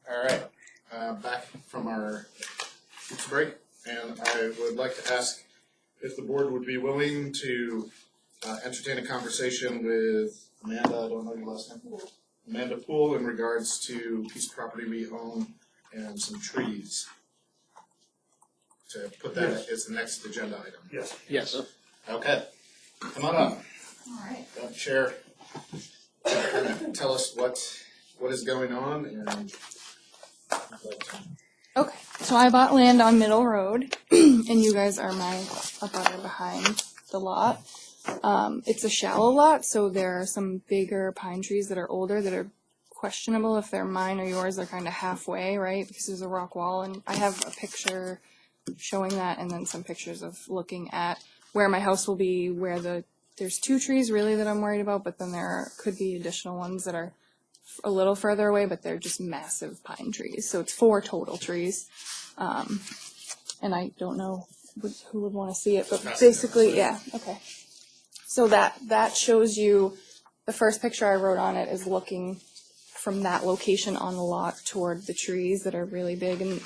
All right, back from our break, and I would like to ask if the board would be willing to entertain a conversation with Amanda, I don't know your last name, Amanda Poole, in regards to a piece of property we own and some trees. To put that as the next agenda item. Yes. Yes. Okay, come on up. All right. Chair, kind of tell us what is going on and. Okay, so I bought land on Middle Road, and you guys are my abutter behind the lot. It's a shallow lot, so there are some bigger pine trees that are older that are questionable if they're mine or yours. They're kind of halfway, right? Because there's a rock wall, and I have a picture showing that, and then some pictures of looking at where my house will be, where there's two trees really that I'm worried about, but then there could be additional ones that are a little further away, but they're just massive pine trees. So it's 4 total trees. And I don't know who would want to see it, but basically, yeah, okay. So that shows you, the first picture I wrote on it is looking from that location on the lot toward the trees that are really big. And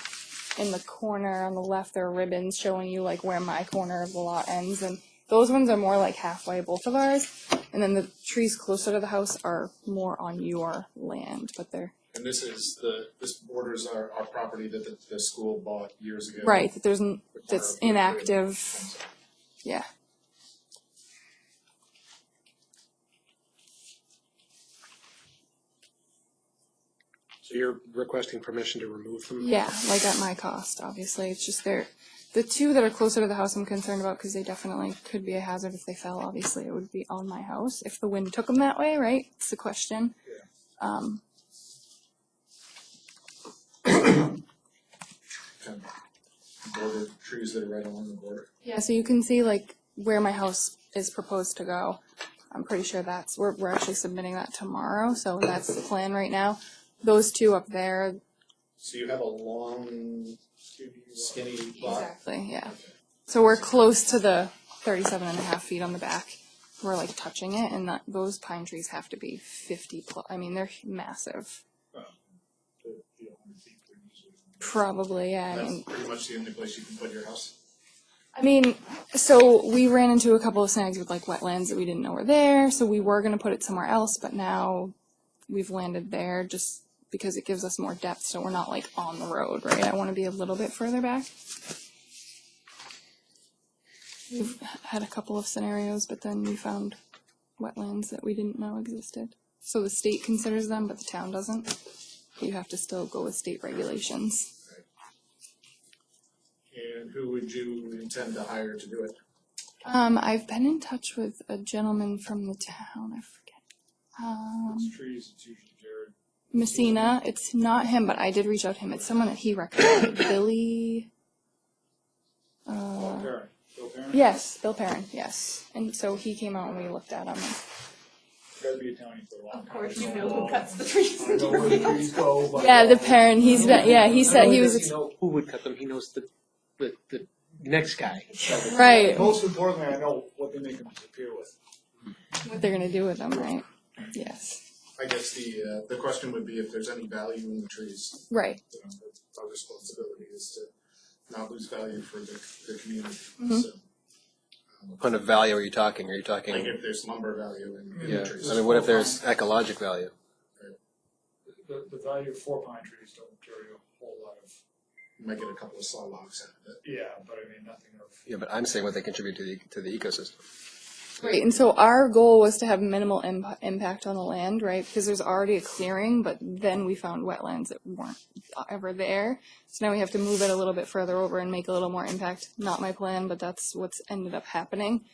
in the corner on the left, there are ribbons showing you like where my corner of the lot ends. And those ones are more like halfway, both of ours. And then the trees closer to the house are more on your land, but they're. And this borders our property that the school bought years ago. Right, that's inactive, yeah. So you're requesting permission to remove them? Yeah, like at my cost, obviously. It's just the 2 that are closer to the house I'm concerned about because they definitely could be a hazard if they fell. Obviously, it would be on my house if the wind took them that way, right? It's the question. Yeah. Border trees that are right along the border. Yeah, so you can see like where my house is proposed to go. I'm pretty sure we're actually submitting that tomorrow, so that's the plan right now. Those 2 up there. So you have a long, skinny lot? Exactly, yeah. Okay. So we're close to the 37.5 feet on the back. We're like touching it, and those pine trees have to be 50 plus. I mean, they're massive. Probably, yeah. That's pretty much the only place you can put your house? I mean, so we ran into a couple of snags with like wetlands that we didn't know were there, so we were going to put it somewhere else, but now we've landed there just because it gives us more depth, so we're not like on the road, right? I want to be a little bit further back. We've had a couple of scenarios, but then we found wetlands that we didn't know existed. So the state considers them, but the town doesn't. You have to still go with state regulations. Right. And who would you intend to hire to do it? I've been in touch with a gentleman from the town. I forget. It's trees, it's usually Jared. Messina. It's not him, but I did reach out to him. It's someone that he recommended. Billy. Bill Perrin? Yes, Bill Perrin. Yes. And so he came out and we looked at him. Gotta be Italian for a long time. Of course, you know who cuts the trees. I know where the trees go, but. Yeah, the Perrin. He's been. Yeah, he said he was. Who would cut them? He knows the next guy. Right. Most importantly, I know what they make them disappear with. What they're gonna do with them, right? Yes. I guess the question would be if there's any value in the trees. Right. You know, our responsibility is to not lose value for the community. Mhm. So, What kind of value are you talking? Are you talking? like if there's lumber value in Yeah. the trees. I mean, what if there's ecologic value? The value of 4 pine trees don't carry a whole lot of, You might get a couple of saw logs out of it. yeah, but I mean, nothing of. Yeah, but I'm saying what they contribute to the ecosystem. Right, and so our goal was to have minimal impact on the land, right? Because there's already a clearing, but then we found wetlands that weren't ever there. So now we have to move it a little bit further over and make a little more impact. Not my plan, but that's what's ended up happening.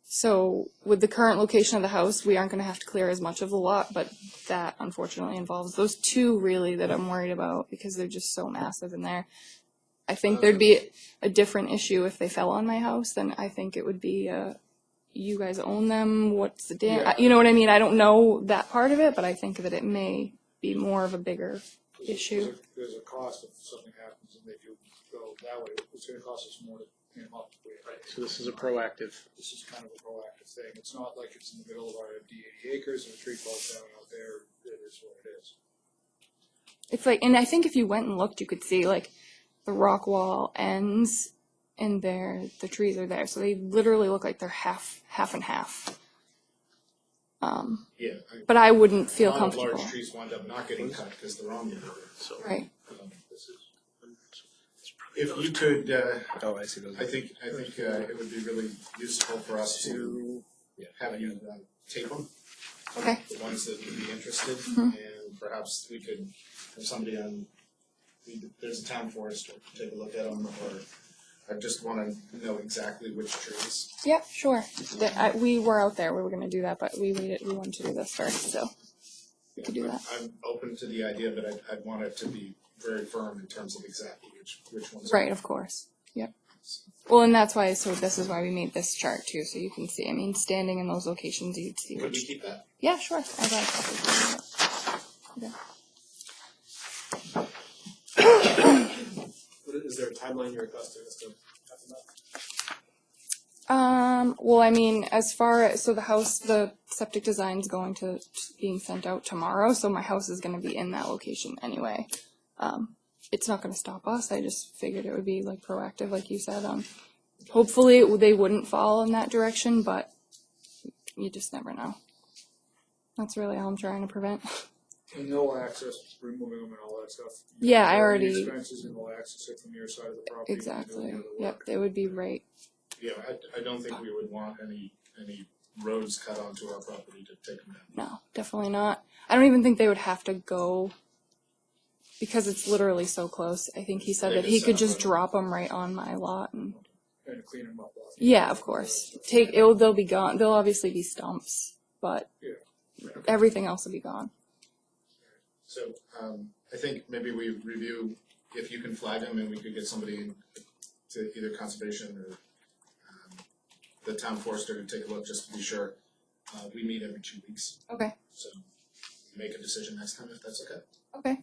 So with the current location of the house, we aren't going to have to clear as much of the lot, but that unfortunately involves those 2 really that I'm worried about because they're just so massive in there. I think there'd be a different issue if they fell on my house. Then I think it would be you guys own them, what's the Yeah. you know what I mean? I don't know that part of it, but I think that it may be more of a bigger issue. There's a cost if something happens and they do go that way. It's gonna cost us more to clean them up. Right? So this is a proactive. This is kind of a proactive thing. It's not like it's in the middle of our D80 acres and a tree falls down out there. It is what it is. It's like, and I think if you went and looked, you could see like the rock wall ends and there, the trees are there. So they literally look like they're half and half. Yeah. But I wouldn't feel A lot of comfortable. large trees wind up not getting cut because they're on the road. So, Right. if you could, Oh, I see those. I think it would be really useful for us to have you tape them, Okay. the ones that would be interested, Mhm. and perhaps we could have somebody on. There's a town forester take a look at them, or I just want to know exactly which trees. Yeah, sure. We were out there. We were going to do that, but we wanted to do this first, so we could do that. I'm open to the idea, but I'd want it to be very firm in terms of exactly which ones. Right, of course. Yep. Well, and that's why, so this is why we made this chart too, so you can see. I mean, standing in those locations, you'd see Could we which. keep that? Yeah, sure. I got a copy. Okay. Is there a timeline you're requesting us to talk about? Well, I mean, as far as, so the septic design's going to being sent out tomorrow, so my house is going to be in that location anyway. It's not going to stop us. I just figured it would be like proactive, like you said. Hopefully they wouldn't fall in that direction, but you just never know. That's really all I'm trying to prevent. And no access, removing them and all that stuff. Yeah, I Any already- expenses and no access it from your side of the property. Exactly. and do the Yep, work. they would be right. Yeah, I don't think we would want any roads cut onto our property to take them down. No, definitely not. I don't even think they would have to go because it's literally so close. I think he said They that he just could set up just a- drop them right on my lot and. And clean them up. Yeah, of course. They'll be gone. There'll obviously be stumps, but Yeah. everything else will be gone. So I think maybe we review if you can flag them and we could get somebody to either conservation or the town forester to take a look just to be sure. We meet every 2 weeks, Okay. so make a decision next time if that's okay. Okay.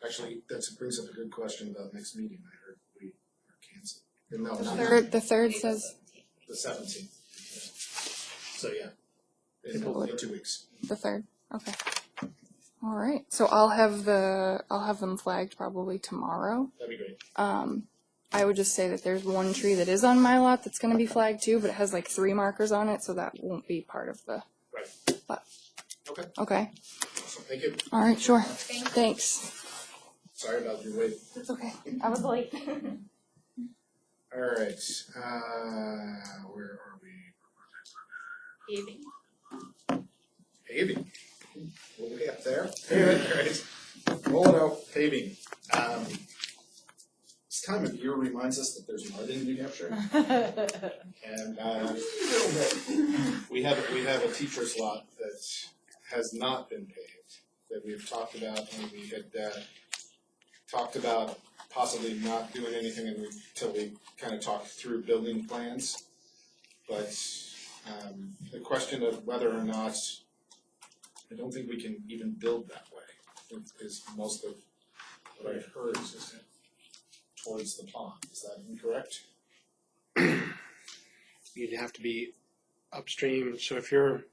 Actually, that brings up a good question about next meeting. I heard we are canceled. No, The not third. The third says the 17th. So yeah, in 2 weeks. the third. Okay. All right. So I'll have them flagged probably tomorrow. That'd be great. I would just say that there's one tree that is on my lot that's going to be flagged too, but it has like 3 markers on it, so that won't be part of the. Right. But. Okay. Okay. Awesome. Thank you. All right. Sure. Thanks. Sorry about your wait. It's okay. I was late. All right. Where are we? Paving. We're way up there. Paving. All right. Roll it out. Paving. This time of year reminds us that there's mud in New Hampshire, and we have a teacher's lot that has not been paved that we've talked about, and we had talked about possibly not doing anything until we kind of talked through building plans. But the question of whether or not, I don't think we can even build that way, is most of what I've heard is towards the pond. Is that incorrect? You'd have to be upstream, so if you're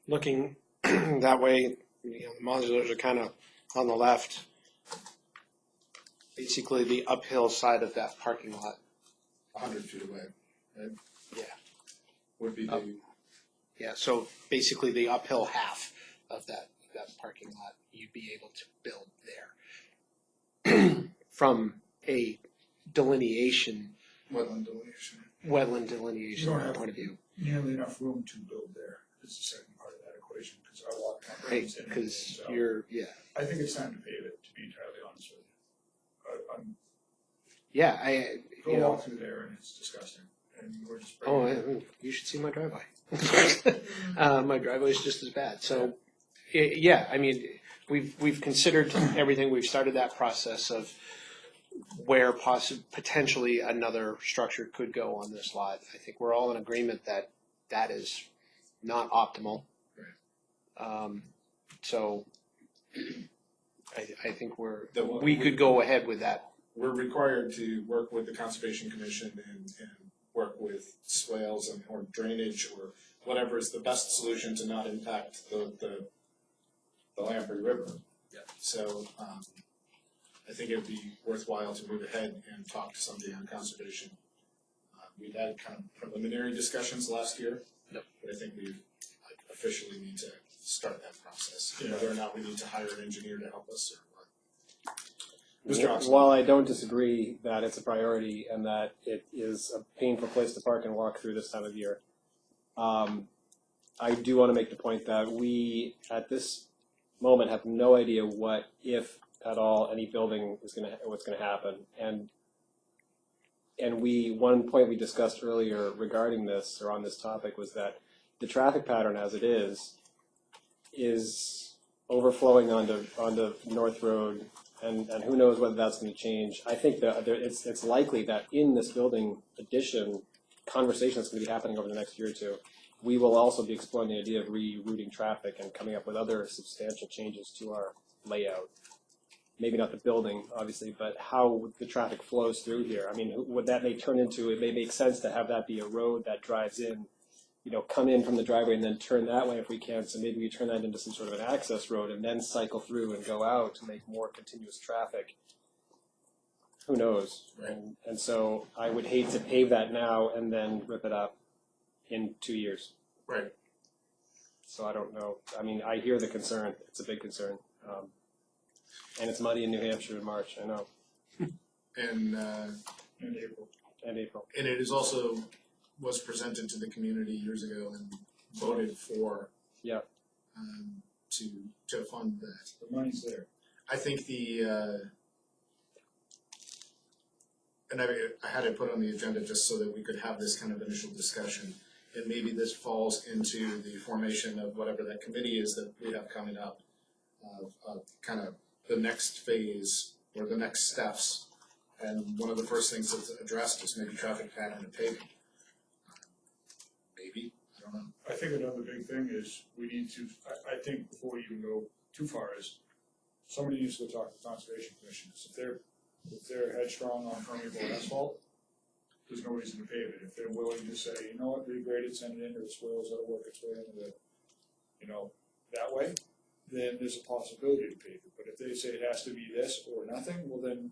looking that way, the modulars are kind of on the left. Basically the uphill side of that parking lot. 100 feet away, right? Yeah. Would be the, Yeah, so basically the uphill half of that parking lot, you'd be able to build there. From a delineation, wetland delineation. wetland delineation You don't have- point of view. Nearly enough room to build there is the second part of that equation, because our lot Right, coverage in it, because so you're, yeah. I think it's time to pave it, to be entirely honest with you. I'm Yeah, I, go you know, walk through there and it's disgusting, and we're just. oh, breaking- you should see my driveway. My driveway is just as bad, so, yeah, I mean, we've considered everything, we've started that process of where potentially another structure could go on this lot. I think we're all in agreement that that is not optimal. So I think we could go ahead with that. We're required to work with the Conservation Commission and work with swales and or drainage or whatever is the best solution to not impact the Lamprey River. Yeah. So I think it'd be worthwhile to move ahead and talk to somebody on conservation. We've had kind of preliminary discussions last year, Yep. but I think we officially need to start that process. Whether or not we need to hire an engineer to help us or what. Mr. Oxley. While I don't disagree that it's a priority and that it is a painful place to park and walk through this time of year, I do want to make the point that we, at this moment, have no idea what, if at all, any building is what's going to happen. And one point we discussed earlier regarding this, or on this topic, was that the traffic pattern as it is overflowing onto North Road, and who knows whether that's going to change. I think that it's likely that in this building addition conversation that's going to be happening over the next year or two, we will also be exploring the idea of rerouting traffic and coming up with other substantial changes to our layout. Maybe not the building, obviously, but how the traffic flows through here. I mean, what that may turn into, it may make sense to have that be a road that drives in, come in from the driveway and then turn that way if we can. So maybe we turn that into some sort of an access road and then cycle through and go out to make more continuous traffic. Who knows? Right. And so I would hate to pave that now and then rip it up in 2 years. Right. So I don't know. I mean, I hear the concern. It's a big concern. And it's muddy in New Hampshire in March, I know. And In April. And April. and it is also was presented to the community years ago and voted for. Yeah. To fund that. The money's there. I think and I had it put on the agenda just so that we could have this kind of initial discussion. And maybe this falls into the formation of whatever that committee is that we have coming up, of kind of the next phase or the next steps. And one of the first things that's addressed is maybe traffic pattern and paving. Maybe, I don't know. I think another big thing is we need to, I think before we even go too far is somebody needs to go talk to the Conservation Commission. If they're headstrong on permeable asphalt, there's no reason to pave it. If they're willing to say, you know what, regrade it, send it into the swales, that'll work its way into the, that way, then there's a possibility to pave it. But if they say it has to be this or nothing, well then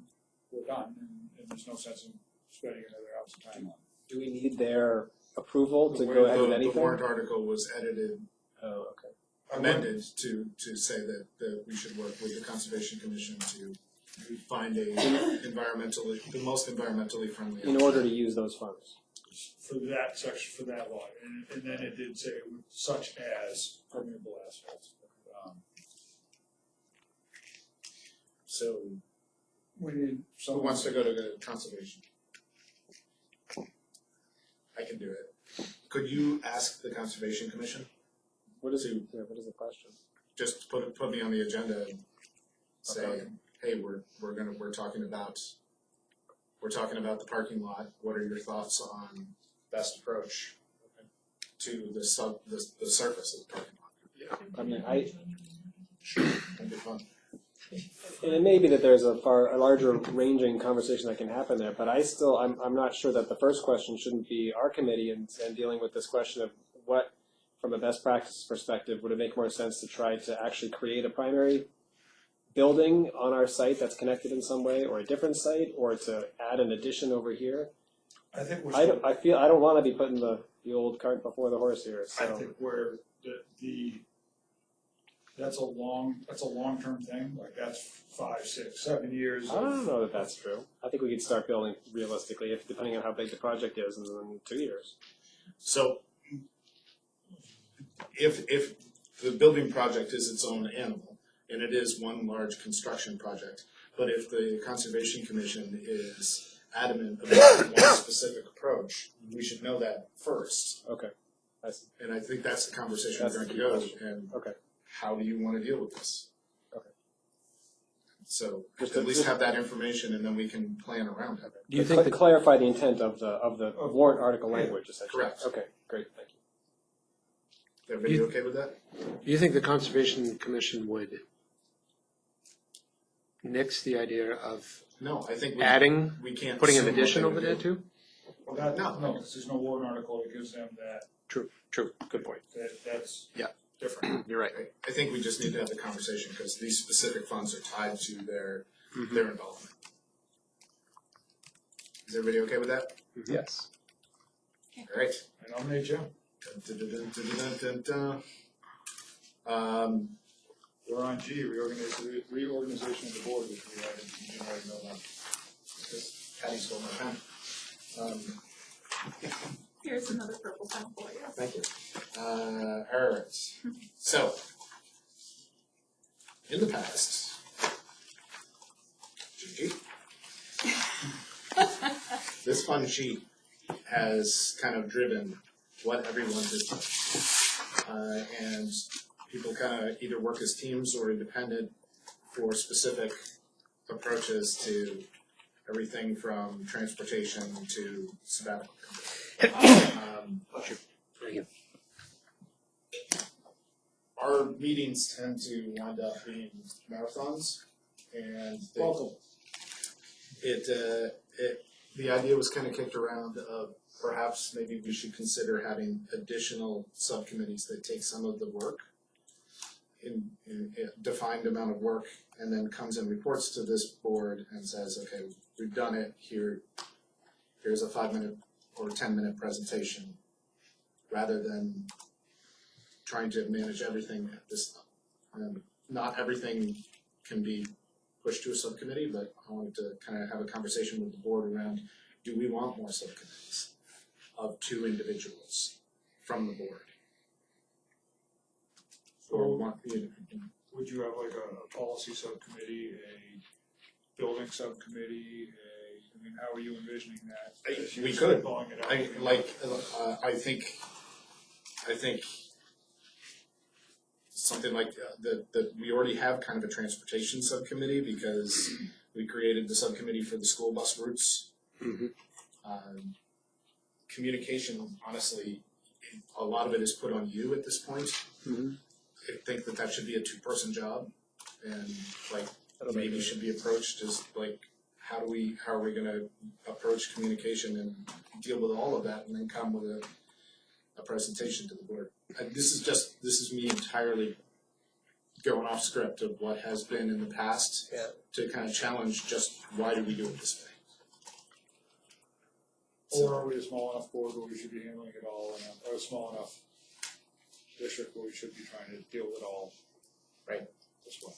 we're done, and there's no sense in spending another ounce of time on it. Do we need their approval to go ahead with anything? The warrant article was edited, Oh, okay. amended to say that we should work with the Conservation Commission to find the most environmentally friendly. In order to use those funds. For that section, for that lot, and then it did say such as permeable asphalt. So, We need who someone. wants to go to the conservation? I can do it. Could you ask the Conservation Commission? What is the question? Just put me on the agenda and say, Okay. hey, we're talking about the parking lot. What are your thoughts on best approach to the surface of the parking lot? I mean, That'd be fun. and it may be that there's a larger ranging conversation that can happen there, but I'm not sure that the first question shouldn't be our committee and dealing with this question of what, from a best practice perspective, would it make more sense to try to actually create a primary building on our site that's connected in some way, or a different site, or to add an addition over here? I think we're I still, don't want to be putting the old cart before the horse here. I So think we're that's a long-term thing. Like that's 5, 6, 7 years. I don't know that that's true. I think we could start building realistically, depending on how big the project is, in 2 years. So, if the building project is its own animal, and it is one large construction project, but if the Conservation Commission is adamant about one specific approach, we should know that first. Okay, I see. And I think that's the conversation That's we're the going to key go, question. and Okay. how do you want to deal with this? Okay. So, Just at to- least have that information, and then we can plan around it. Do you think that, Clarify the intent of the warrant article language, essentially? Correct. Okay, great, thank you. Everybody okay with that? do you think the Conservation Commission would nix the idea of No, I think adding, we can't. putting an assume what addition they over would there do. too? Well, that, No. no, because there's no warrant article that gives them that. True, good point. That's Yeah. different. You're right. I think we just need to have the conversation because these specific funds are tied to their their involvement. Is everybody okay with that? Yes. All right. I nominate Jim. Dun, dun, dun, dun, dun, dun, dun. We're on G, reorganization of the board, which we had, you didn't already know that. Patty stole my pen. Here's another purple pen for you. Thank you. All right. So, in the past, Gigi, this fun sheet has kind of driven what everyone does. And people kind of either work as teams or independent for specific approaches to everything from transportation to sabbatical. Our meetings tend to wind up being marathons, and the idea was kind of kicked around of perhaps maybe we should consider having additional subcommittees that take some of the work in a defined amount of work, and then comes and reports to this board and says, okay, we've done it, here's a 5-minute or 10-minute presentation, rather than trying to manage everything at this level. Not everything can be pushed to a subcommittee, but I wanted to kind of have a conversation with the board around, do we want more subcommittees of 2 individuals from the board? Or want, Would you have like a policy subcommittee, a building subcommittee, I mean, how are you envisioning that? As you're we could. spitballing it out? I think something like that we already have kind of a transportation subcommittee because we created the subcommittee for the school bus routes. Communication, honestly, a lot of it is put on you at this point. I think that should be a 2-person job, and like maybe should be approached as like how are we going to approach communication and deal with all of that, and then come with a presentation to the board. And this is me entirely going off script of what has been in the past to kind of challenge just why do we do it this way. Or are we a small enough board where we should be handling it all, or a small enough district where we should be trying to deal with it all Right. this way?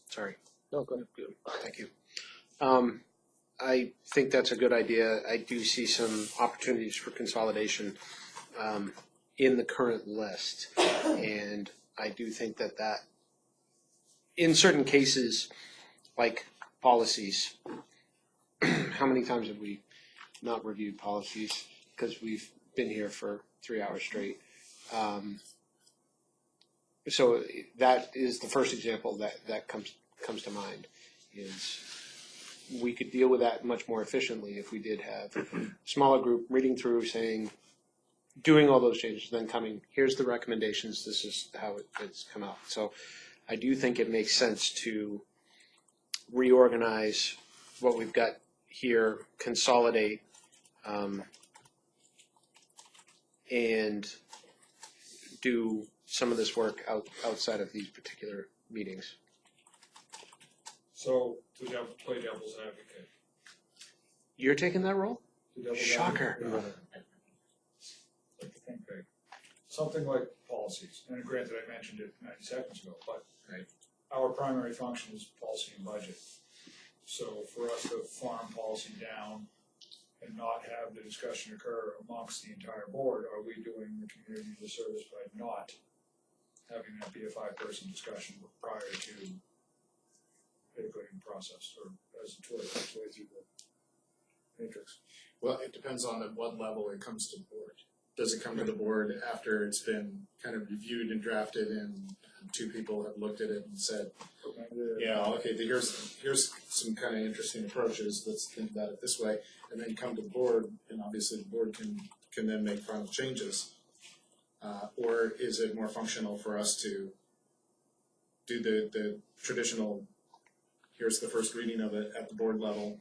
Sorry. No, go ahead. Thank you. I think that's a good idea. I do see some opportunities for consolidation in the current list. And I do think that in certain cases, like policies, how many times have we not reviewed policies? Because we've been here for 3 hours straight. So that is the first example that comes to mind, is we could deal with that much more efficiently if we did have a smaller group reading through, doing all those changes, then coming, here's the recommendations, this is how it's come out. So I do think it makes sense to reorganize what we've got here, consolidate, and do some of this work outside of these particular meetings. So, to play devil's advocate. You're taking that role? To devil's Shocker. advocate, like to think big. Something like policies, and granted, I mentioned it 90 seconds ago, but our primary function is policy and budget. So for us to farm policy down and not have the discussion occur amongst the entire board, are we doing the community the service by not having that be a 5-person discussion prior to the integrating process, or as it works its way through the matrix? Well, it depends on at what level it comes to the board. Does it come to the board after it's been kind of reviewed and drafted and 2 people have looked at it and said, yeah, okay, here's some kind of interesting approaches, let's think about it this way, and then come to the board, and obviously the board can then make final changes? Or is it more functional for us to do the traditional, here's the first reading of it at the board level,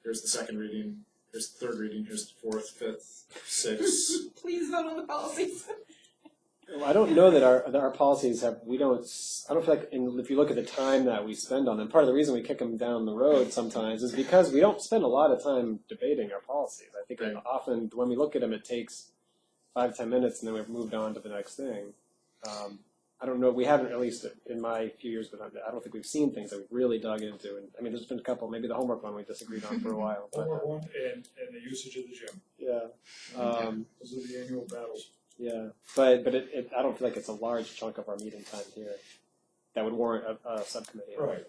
here's the second reading, here's the third reading, here's the 4th, 5th, 6th. Please vote on the policies. I don't know that our policies have, I don't feel like, if you look at the time that we spend on them, part of the reason we kick them down the road sometimes is because we don't spend a lot of time debating our policies. I think Right. often when we look at them, it takes 5-10 minutes and then we've moved on to the next thing. I don't know, we haven't, at least in my few years, but I don't think we've seen things that we've really dug into. And I mean, there's been a couple, maybe the homework one we disagreed on for a while. But, Homework one and the usage of the gym. yeah. Those are the annual battles. Yeah, but I don't feel like it's a large chunk of our meeting time here that would warrant a subcommittee. Right.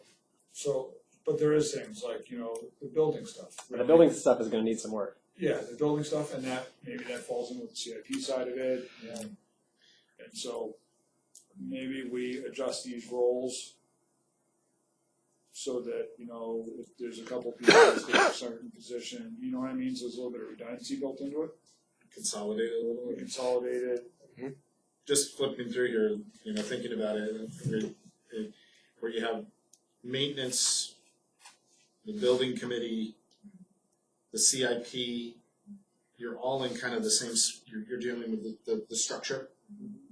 So, but there is things like, the building stuff. But the building stuff is going to need some work. Yeah, the building stuff, and maybe that falls in with the CIP side of it, and so maybe we adjust these roles so that, if there's a couple people that take a certain position, you know what I mean, so there's a little bit of redundancy built into it. Consolidate it a little bit. Consolidated. Just flipping through here, thinking about it, where you have maintenance, the building committee, the CIP, you're all in kind of the same, you're dealing with the structure,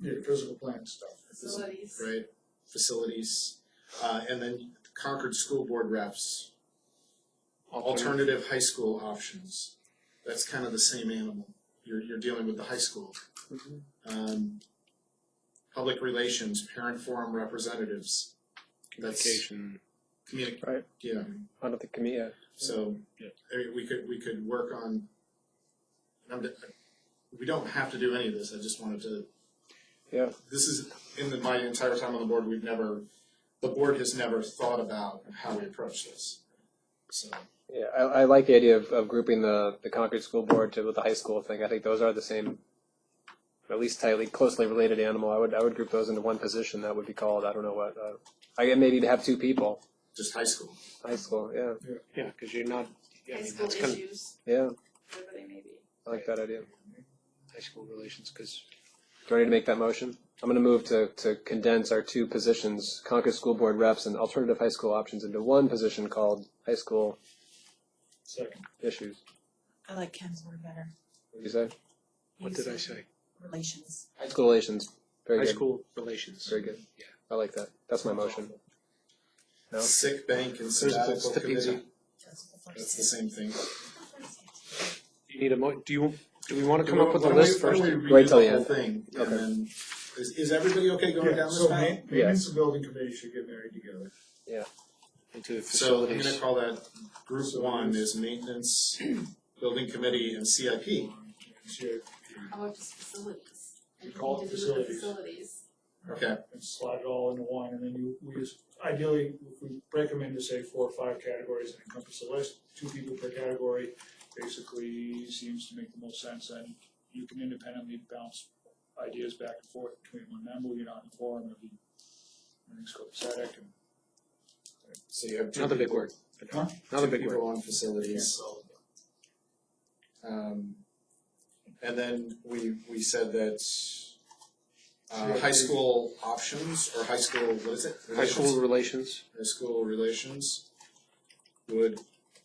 Yeah, physical plan stuff. Facilities. right? Facilities, and then Concord School Board reps, alternative high school options. That's kind of the same animal. You're dealing with the high school. Public relations, parent forum representatives. Communication. Right. Yeah. I don't think yeah. So I mean, we could work on. We don't have to do any of this. I just wanted to. Yeah. This is my entire time on the board. The board has never thought about how we approach this. So. Yeah, I like the idea of grouping the Concord School Board with the high school thing. I think those are the same, at least closely related animal. I would group those into one position. That would be called, I don't know what. I get maybe to have two people. Just high school. High school, yeah. Yeah, because you're not. High school issues, Yeah, whatever they may be. I like that idea. High school relations, because Do you ready to make that motion? I'm going to move to condense our two positions, Concord School Board reps and alternative high school options, into one position called high school Second. issues. I like Ken's word better. What did you say? what You did I said say? Relations. High school relations. Very High good. school relations. Very good. Yeah. I like that. That's my motion. No? Sick bank and It's sabbatical the pizza. committee. That's the same thing. You need a do we want to come up with a list first? Why don't we Wait read till the the whole end. thing, and Okay. then, is everybody okay going down this So path? maintenance and building committee should get married together. Into So I'm facilities. gonna call that group one is maintenance, building committee, and CIP. How about just facilities? And Call it to do with the facilities. facilities. Okay, And slide it all into one, and then we just, ideally, if we break them into, say, 4 or 5 categories and encompass the list, 2 people per category, basically seems to make the most sense, and you can independently bounce ideas back and forth between one member, you're not in quorum, everything's copacetic, and so you have two Another big people- word. Huh? Another two big people word. on facilities. And then we said that high school options or high school, what is it? High school relations. High school relations would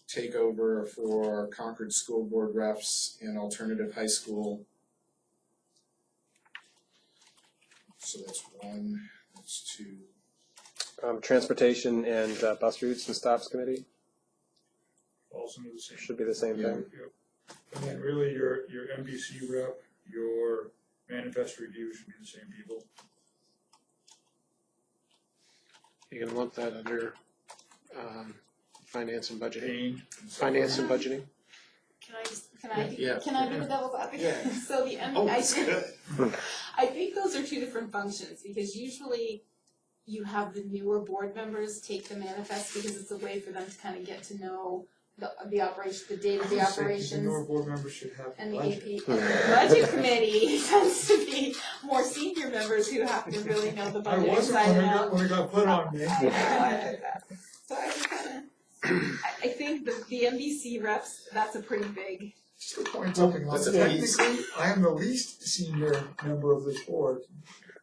take over for Concord School Board reps and alternative high school. So that's 1, that's 2. Transportation and bus routes and stops committee falls into the same. should be the same Yeah. thing. Yep. And then really your MBC rep, your manifest review should be the same people. You're gonna lump that under finance and budgeting. Payne. Finance and budgeting. Yeah. Can I be the devil's advocate? Yeah. So the Oh, I that's good. think those are 2 different functions, because usually you have the newer board members take the manifest because it's a way for them to kind of get to know the operation, the day-to-day The operations. newer board members should have And the budget. AP, and the budget committee tends to be more senior members who have to really know the I budget wasn't inside and out. when it got put on me. I know, I like that. So I just kinda, I think the MBC reps, that's a pretty big, Just to point something out, That's a piece. technically, I am the least senior member of this board,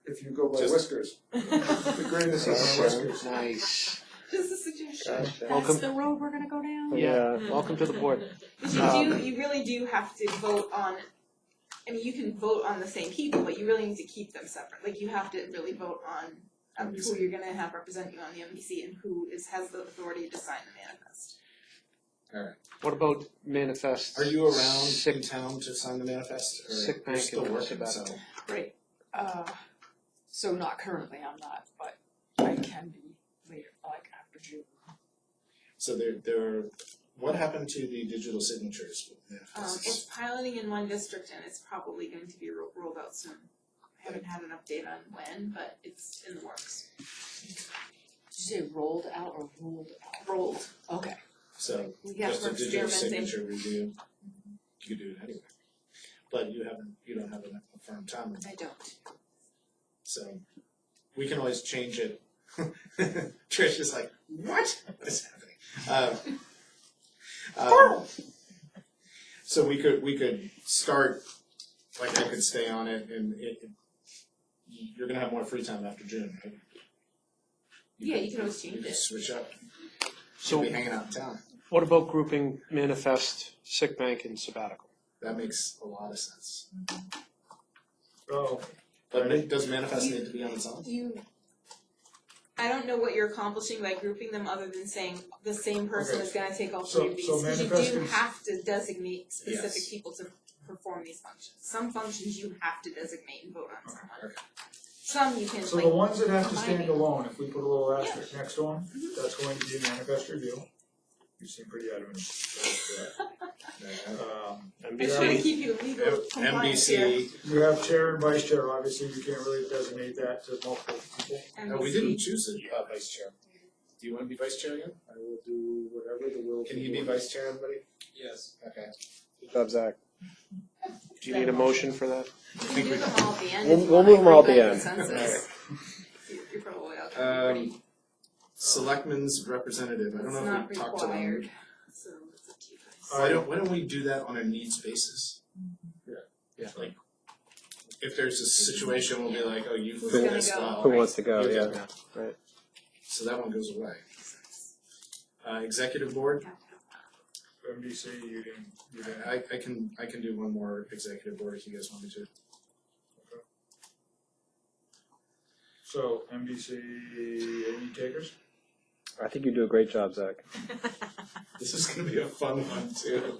if you go by Just- whiskers. The greatest of my whiskers. Nice. just a suggestion. Gotcha. Welcome. That's the road we're gonna go down? Yeah. Welcome to the board. But you really do have to vote on I mean, you can vote on the same people, but you really need to keep them separate. Like, you have to really vote on who you're gonna have represent you on the MBC and who has the authority to sign the manifest. Alright. What about manifest? Are you around Sick- in town to sign the manifest? Or Sick you're bank still and working, so. sabbatical. Right, so not currently, I'm not, but I can be later, like after June. So what happened to the digital signatures? It's piloting in one district and it's probably going to be rolled out soon. I haven't had an update on when, but it's in the works. Did you say rolled out or ruled out? Rolled. Okay. So Yeah, just we're a digital experimenting. signature review, you could do it anyway. But you don't have a firm time, I don't. so we can always change it. Trish is like, what is happening? So we could start, like I could stay on it and you're gonna have more free time after June, right? Yeah, you can always change You can it. switch up, So be hanging out in town. what about grouping manifest, sick bank, and sabbatical? That makes a lot of sense. Oh, But does manifest need to be on its own? I don't know what you're accomplishing by grouping them other than saying the same person Okay. is gonna take all So- three of these. so Because you manifest do is- have to designate specific Yes. people to perform these functions. Some functions you have to designate and vote on someone. Okay. Some you can so like. the ones that have to combine stand it. alone, if we put a little asterisk next to them, that's going to be a manifest review. You seem pretty adamant. I'm trying to keep you legal compliant here. MBC, You have chair and vice chair, obviously you can't really designate that to multiple people. no, we didn't choose the Vice chair. Do you want to be vice chair again? I will do whatever the will. Can you be vice chair, everybody? Yes. Okay. Good job, Zach. Do you need a motion for that? You can do them all at the end. We'll- if you we'll want, move them all at by the end. consensus. You're probably all pretty. Selectmen's representative, I don't It's know not if we talked to them. required, so it's up to you guys. Why don't we do that on a needs basis? Yeah. Like, if there's a situation, we'll be like, oh, you Who's fit gonna this go? well. Who wants to go? You Yeah. can go. Right. So that one goes away. Executive board, MDC, you didn't. I can do one more executive board if you guys want me to. So MDC, any takers? I think you do a great job, Zach. This is gonna be a fun one too.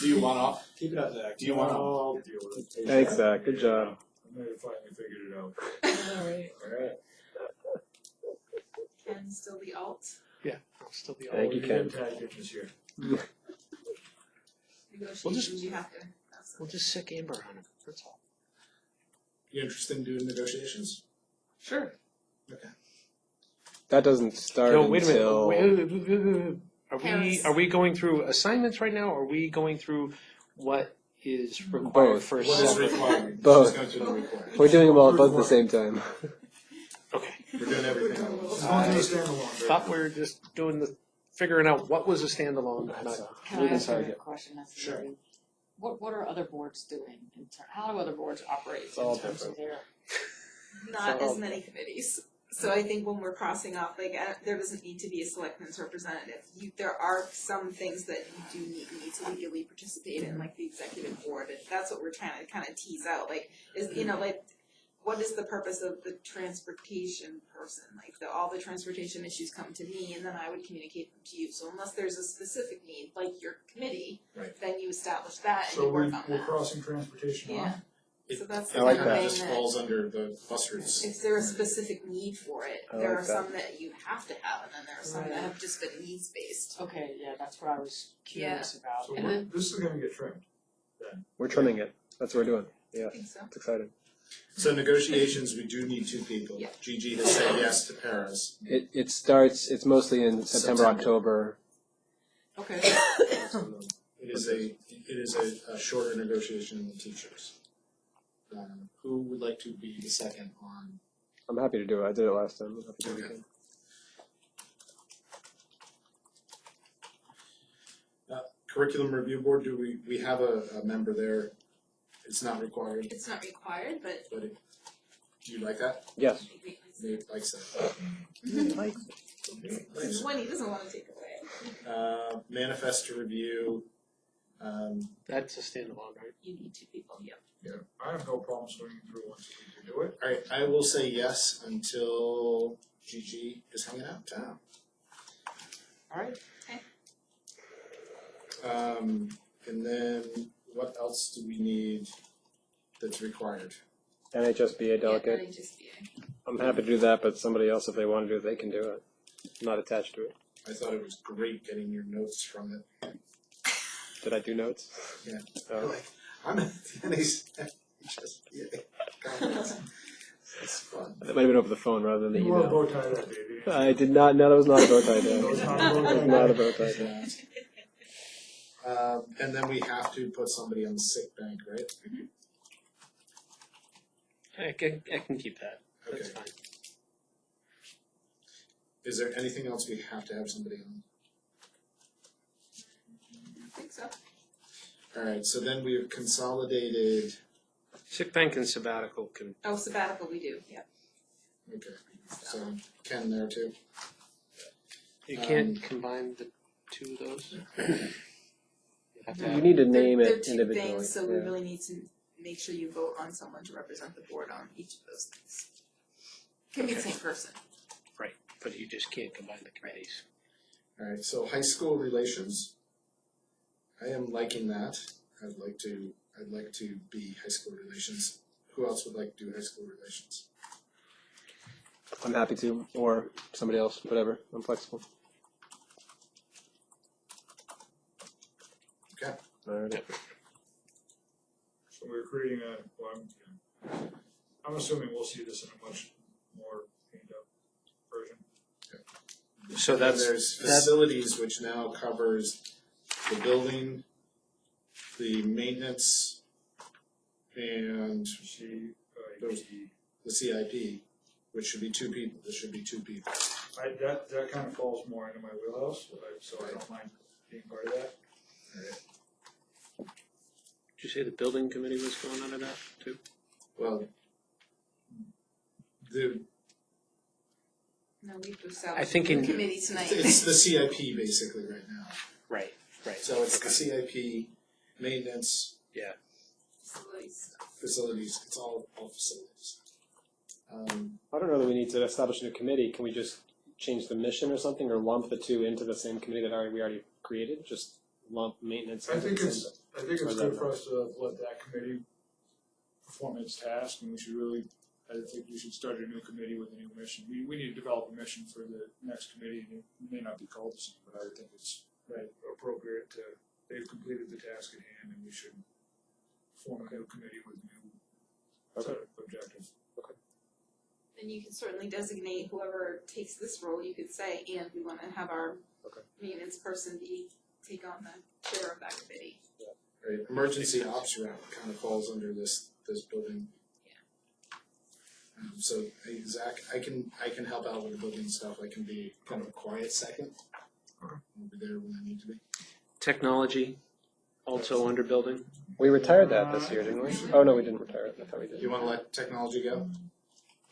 Do you want off? Keep it up, Zach. Do you want I'll deal with it. Thanks, Zach. Good job. I may have finally figured it out. Alright. Alright. Can still be alt. I'll still be Thank all. you, We Ken. did tag it this year. Negotiations, you have to. That's We'll just sick Amber on it, that's all. You interested in doing negotiations? Sure. Okay. That doesn't start No, wait a until. minute. Wait. Paris. Are we going through assignments right now, or are we going through what is required Both. for a What is separate? required? Both. Let's go through the required. We're doing them all both at the same time. Okay. We're doing everything. It's going to the standalone. Thought we were just doing the, figuring out what was a standalone, not Can I Moving ask you a target. question? That's Sure. very- What are other boards doing how do other boards operate all in terms of their? not So- as many committees. So I think when we're crossing off, like, there doesn't need to be a selectmen's representative. There are some things that you do need to legally participate in, like the executive board, and that's what we're trying to kind of tease out, like, is, like, what is the purpose of the transportation person? Like, all the transportation issues come to me, and then I would communicate them to you. So unless there's a specific need, like your committee, Right. then you establish that and So you work on we're that. crossing transportation Yeah. off? So that's I the like kind of that. thing Just that. falls under the bus routes. If there's a specific need for it, I there like are that. some that you have to have, and then there are some that have just been needs based. Okay, yeah, that's what I was curious about. So And we're- then- this is gonna get trimmed. We're trimming it. That's what we're doing. I think so. It's exciting. So negotiations, we do need two people. Yeah. Gigi has said yes to Paris. It starts. It's mostly in September, September. October. Okay. It is a shorter negotiation than teachers. Who would like to be the second on? I'm happy to do it. I did it last time. I'm happy to do it Okay. again. Curriculum review board, do we have a member there? It's not required, It's not required, but but do you like that? Yes. Nate likes that. This is one he doesn't wanna take away. Manifest to review, That's a standalone, right? You need two people, yeah. I have no problem swinging through once a week to do it. alright, I will say yes until Gigi is hanging out in town. Alright, And then what else do we need that's required? NHSBA delegate. Yeah, NHSBA. I'm happy to do that, but somebody else, if they want to do it, they can do it. I'm not attached to it. I thought it was great getting your notes from it. Did I do notes? Yeah. Oh. Like, I'm at the NHSBA conference. It's fun. That might have been over the phone rather than the You wore a email. bow tie that day, didn't you? I did not. No, that was not a bow tie day. That was not a bow That was tie not a day. bow tie day. And then we have to put somebody on the sick bank, right? I can keep that. That's Okay. fine. Is there anything else we have to have somebody on? I think so. Alright, so then we have consolidated, Sick bank and sabbatical can, Oh, sabbatical we do, yeah. okay, so Ken there too. you can't combine the two of those? You have to You have- need to name They're it two individually. things, so we yeah. really need to make sure you vote on someone to represent the board on each of those things. Can be the same person. Right, but you just can't combine the committees. Alright, so high school relations. I am liking that. I'd like to be high school relations. Who else would like to do high school relations? I'm happy to, or somebody else, whatever. I'm flexible. Okay. Alright. So we're creating I'm assuming we'll see this in a much more cleaned up version. So And that's, there's that, facilities, which now covers the building, the maintenance, and See, Those- the CIP, which should be two people. This should be two people. that kind of falls more into my wheelhouse, so I don't mind being part of that. did you say the building committee was going under that too? Well, the No, we've I established think the in- committee tonight. it's the CIP basically right now. Right, right. So it's the CIP, maintenance, Facilities. facilities. It's all facilities. I don't know that we need to establish a new committee. Can we just change the mission or something, or lump the two into the same committee that we already created? Just lump maintenance. I think and- it's good for us to let that committee perform its task, and I think we should start a new committee with a new mission. We need to develop a mission for the next committee, and it may not be called the same, but I would think it's appropriate they've completed the task at hand, and we should form a new committee with new set of objectives. And you can certainly designate whoever takes this role, you could say, and we wanna have our maintenance person take on the chair of that committee. Right, emergency ops rep kind of falls under this building. So, hey, Zach, I can help out with the building stuff. I can be kind of a quiet second. I'll be there when I need to be. Technology, also under building. We retired that this year, didn't we? Oh no, we didn't retire it. I thought we did. You want to let technology go,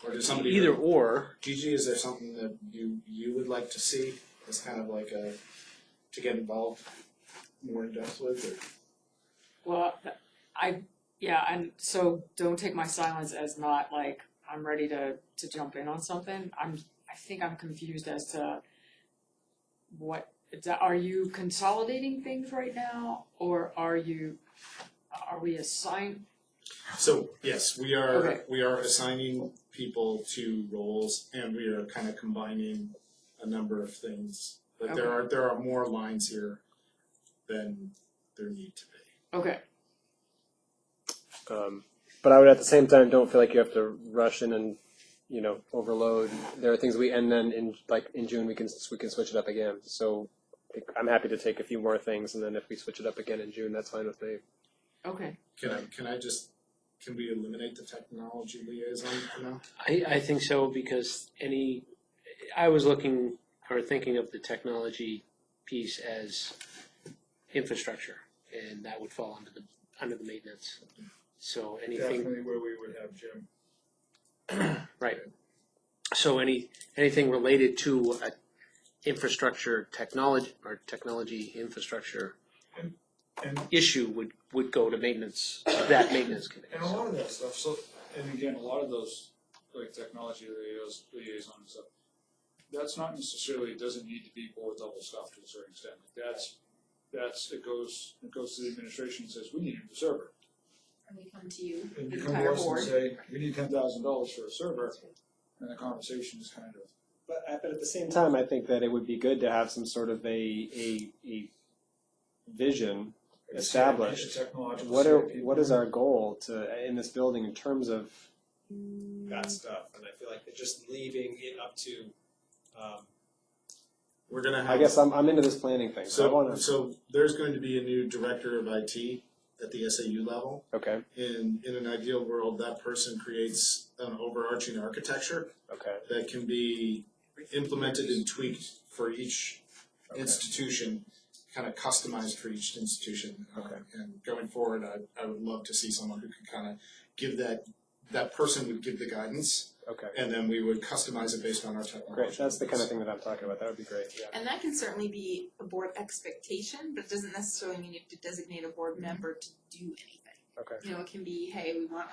or does somebody? Either or, Gigi, is there something that you would like to see as kind of like to get involved more in depth with? Or? well, and so don't take my silence as not like I'm ready to jump in on something. I think I'm confused as to are you consolidating things right now, or are we assigned? So yes, we are. Okay. We are assigning people to roles, and we are kind of combining a number of things. Like there are more lines here than there need to be. Okay, But I would at the same time don't feel like you have to rush in and overload. There are things and then in June we can switch it up again. So I'm happy to take a few more things, and then if we switch it up again in June, that's fine with me. okay. Can we eliminate the technology liaison for now? I think so, because I was looking or thinking of the technology piece as infrastructure, and that would fall under the maintenance. So anything, Definitely where we would have Jim. right. So anything related to a infrastructure technology infrastructure And issue would go to maintenance, that maintenance committee. And a lot of that stuff, so, and again, a lot of those, like technology liaison and stuff, that's not necessarily, it doesn't need to be board level stuff to a certain extent. It goes to the administration and says, we need a new server. And we come to you, And the you come to entire us and board. say, we need $10,000 for a server, and the conversation is kind of, But at the same time, I think that it would be good to have some sort of a vision established. technological. What is our goal in this building in terms of that stuff, and I feel like they're just leaving it up to, We're gonna have. I guess I'm into this planning thing, so I wanna. So there's going to be a new director of IT at the SAU level. Okay, In an ideal world, that person creates an overarching architecture okay, that can be implemented and tweaked for each institution, kind of customized for each institution. Okay. And going forward, I would love to see someone who could kind of give that person would give the guidance, okay. and then we would customize it based on our technology. Great, that's the kind of thing that I'm talking about, that would be great, yeah. And that can certainly be a board expectation, but it doesn't necessarily mean you have to designate a board member to do anything. Okay. You know, it can be, hey, we want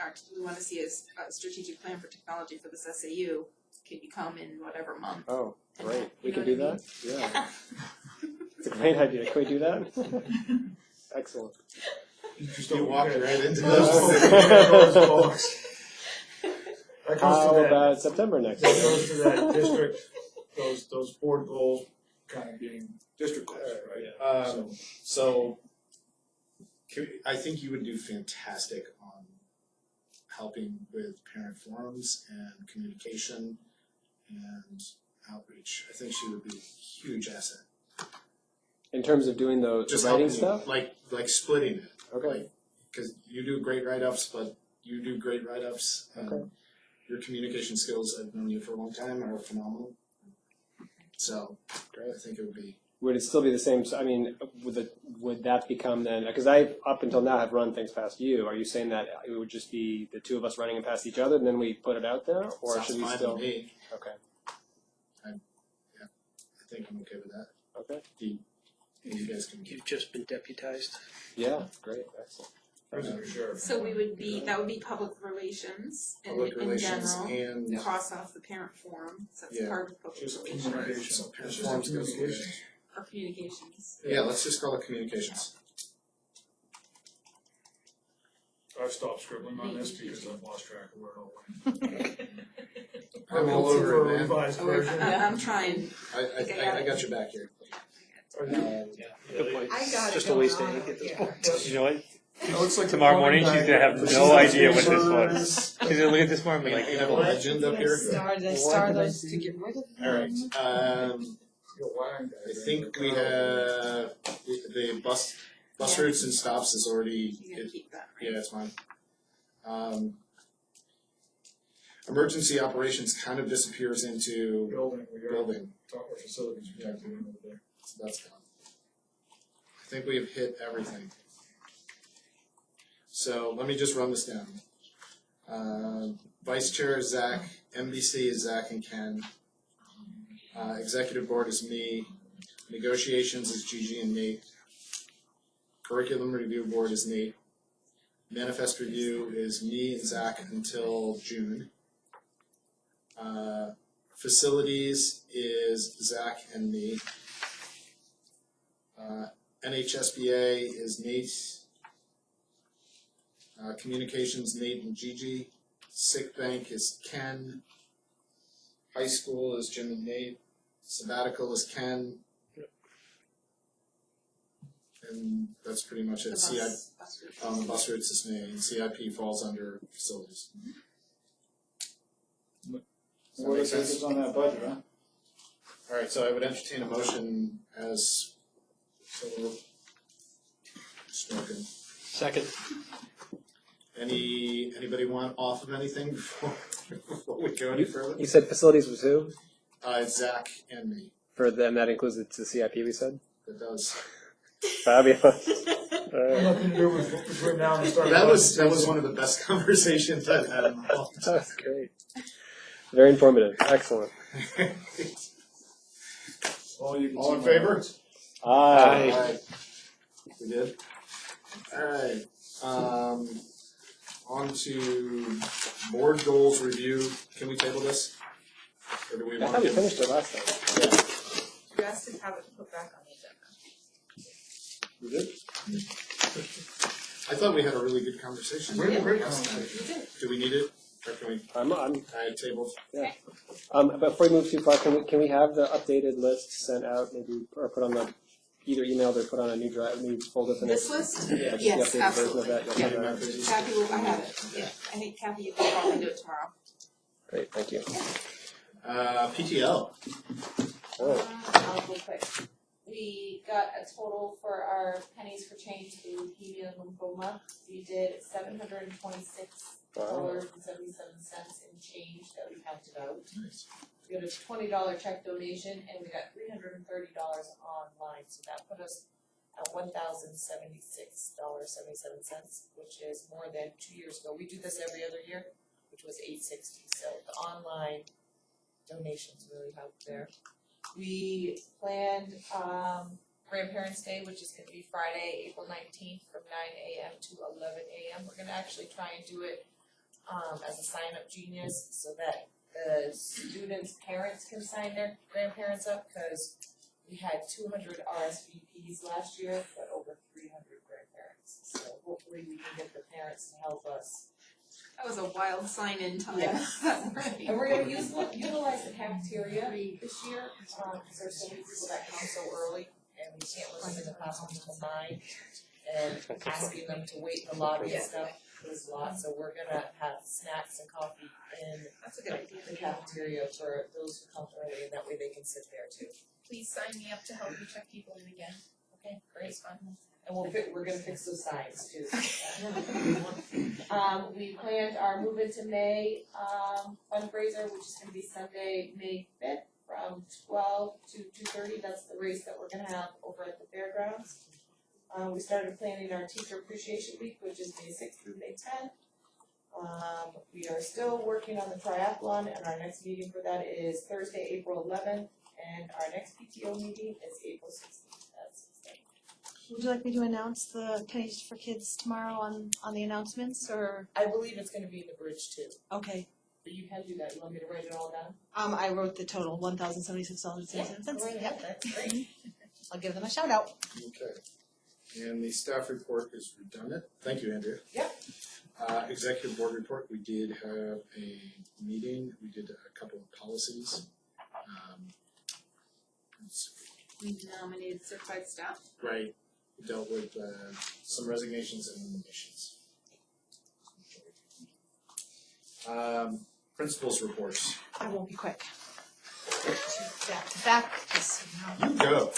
to see a strategic plan for technology for this SAU. Can you come in whatever month? Oh, And great, that- we you can know do what I that? Yeah, it's a great idea, can we do that? Excellent. you just You don't walked get- right into Those those. goals. That goes How to that, about September next that year? goes to that district, those board goals kind of being district goals, right? So, I think you would do fantastic on helping with parent forums and communication and outreach. I think she would be a huge asset. In terms of doing the Just writing helping, stuff? like splitting it. Okay, Because you do great write-ups, but you do great write-ups. Okay. Your communication skills, I've known you for a long time, are phenomenal. So, Great. I think it would be. would it still be the same, I mean, would that become then, because I, up until now, have run things past you, are you saying that it would just be the two of us running it past each other, and then we put it out there, or Sounds should we fine still? with me. Okay, I think I'm okay with that. okay, You guys can keep. You've just been deputized. yeah, great, excellent. So we would be, that would be public relations Public in relations general. and Cross off the parent forum, so that's Yeah. part of public Just relations communication. So parent Just forums goes away. communication. or communications. Yeah, let's just call it communications. I've stopped scribbling on this because I've lost track of where it all went. I'm all over it, man. Revised version. I'm trying. I got your back here. Good point. I got it Just a going waste of on ink over at this here. point. You know what? No, it's like Tomorrow the morning plumbing she's gonna have diagram. no idea what this Sensors. was. She's gonna look at this more and be like, We have a legend up here. Did I star those to get rid of them? All right. Your wiring I diagram. think we have the bus Yeah. routes and stops is already. You're gonna keep that, right? Yeah, it's fine. Emergency operations kind of disappears into Building, we got building. talk about facilities protected over there. So that's gone. I think we have hit everything. So let me just run this down. Vice Chair is Zach, MBC is Zach and Ken. Executive Board is me. Negotiations is Gigi and Nate. Curriculum Review Board is Nate. Manifest Review is me and Zach until June. Facilities is Zach and me. NHSBA is Nate. Communications, Nate and Gigi. Sick Bank is Ken. High School is Jim and Nate. Sabbatical is Ken. And that's pretty much it. The bus route. Bus routes is me, and CIP falls under facilities. Does that What make is sense? it on that budget, huh? All right, so I would entertain a motion as spoken. Second. Anybody want off of anything before we go any further? You said facilities was who? It's Zach and me. For them, that includes the CIP we said? That does. Fabulous. Nothing to do with between now and the start. That was one of the best conversations I've had in a long time. That's great. Very informative. Excellent. All you can All in see favor? words. Aye. Alright. We did? Alright, on to board goals review. Can we table this? Or do we I want thought we to? finished it last time. You asked to have it put back on the agenda. We did? I thought we had a really good conversation. We had a great last time. conversation. Do we need it? Or can we, I'm table? before we move too far, can we have the updated list sent out, maybe, or put on the, either emailed or put on a new drive, new folder for This next? list? Yeah, just Yes, the updated version absolutely. of that. You'll Yeah. have that. Kathy will, I have it, yeah, I think Kathy, you can probably do it tomorrow. Great, thank you. PTL. Oh, I'll go quick. We got a total for our pennies for change for leukemia and lymphoma. We did $726.77 in change that we counted out. Nice. We got a $20 check donation and we got $330 online, so that put us at $1,076.77, which is more than 2 years ago. We do this every other year, which was $860. So the online donations really helped there. We planned Grandparents' Day, which is gonna be Friday, April 19th from 9 a.m. to 11 a.m. We're gonna actually try and do it as a sign-up genius so that the students' parents can sign their grandparents up, because we had 200 RSVPs last year, but over 300 grandparents. So hopefully we can get the parents to help us. That was a wild sign-in time. Yeah. And we're gonna utilize the cafeteria this year, because there's so many people that come so early, and we can't listen to the classroom until 9, and asking them to wait in the lobby and stuff is a lot, so we're gonna have snacks and coffee in That's a good idea. the cafeteria for those who come early, and that way they can sit there too. Please sign me up to help you check people in again. Okay, great. It's fun. And we're gonna fix those signs too. We planned our move into May, fundraiser, which is gonna be Sunday, May 5th, from 12 to 2:30, that's the race that we're gonna have over at the fairgrounds. We started planning our Teacher Appreciation Week, which is May 6th through May 10th. We are still working on the triathlon, and our next meeting for that is Thursday, April 11th, and our next PTO meeting is April 16th at 6 a.m. Would you like me to announce the Pennies for Kids tomorrow on the announcements, or? I believe it's gonna be in the bridge too, Okay, but you can do that, you want me to write it all down? I wrote the total, $1,076.77. Alright, that's great. I'll give them a shout out. Okay. And the staff report is redundant. Thank you, Andrea. Yep. Executive board report, we did have a meeting. We did a couple of policies. Let's see. We nominated certified staff. Right, we dealt with some resignations and omissions. Principals reports. I won't be quick. Back to back, just, you know. You go.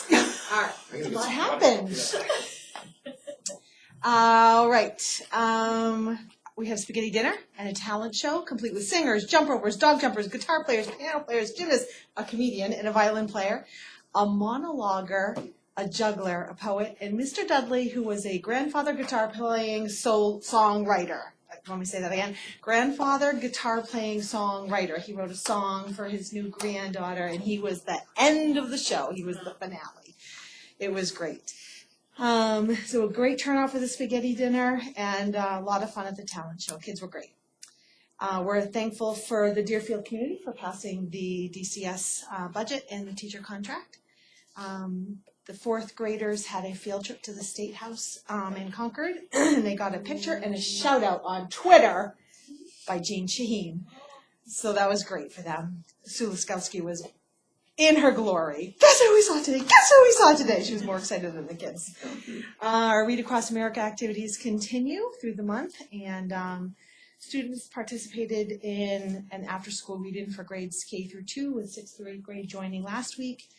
Alright, I'm gonna get what some happened? Alright, we have spaghetti dinner and a talent show, complete with singers, jump ropers, dog jumpers, guitar players, piano players, gymnasts, a comedian and a violin player, a monologuer, a juggler, a poet, and Mr. Dudley, who was a grandfather guitar playing songwriter. Let me say that again. Grandfather guitar playing songwriter. He wrote a song for his new granddaughter, and he was the end of the show. He was the finale. It was great. So a great turnout for the spaghetti dinner, and a lot of fun at the talent show. Kids were great. We're thankful for the Deerfield community for passing the DCS budget and the teacher contract. The fourth graders had a field trip to the State House in Concord, and they got a picture and a shout out on Twitter by Jean Shaheen. So that was great for them. Sue Laskowski was in her glory. Guess who we saw today? Guess who we saw today? She was more excited than the kids. Our Read Across America activities continue through the month, and students participated in an after-school read-in for grades K through 2, with 6th through 8th grade joining last week.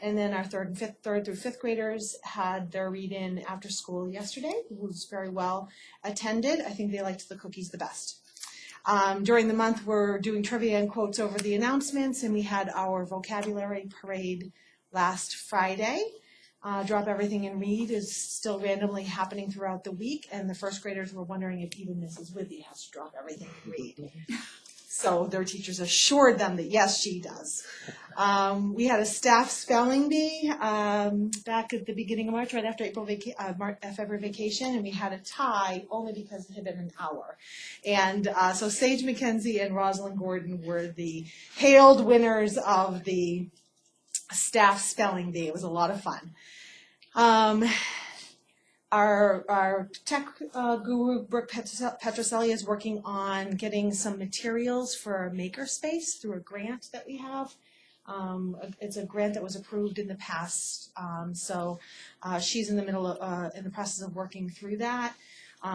And then our third through fifth graders had their read-in after school yesterday. It was very well attended. I think they liked the cookies the best. During the month, we're doing trivia and quotes over the announcements, and we had our vocabulary parade last Friday. Drop Everything and Read is still randomly happening throughout the week, and the first graders were wondering if even Mrs. Withy has to drop everything and read. So their teachers assured them that yes, she does. We had a staff spelling bee back at the beginning of March, right after February vacation, and we had a tie only because it had been an hour. And so Sage McKenzie and Rosalind Gordon were the hailed winners of the staff spelling bee. It was a lot of fun. Our tech guru, Brooke Petroselli, is working on getting some materials for a makerspace through a grant that we have. It's a grant that was approved in the past, so she's in the process of working through that.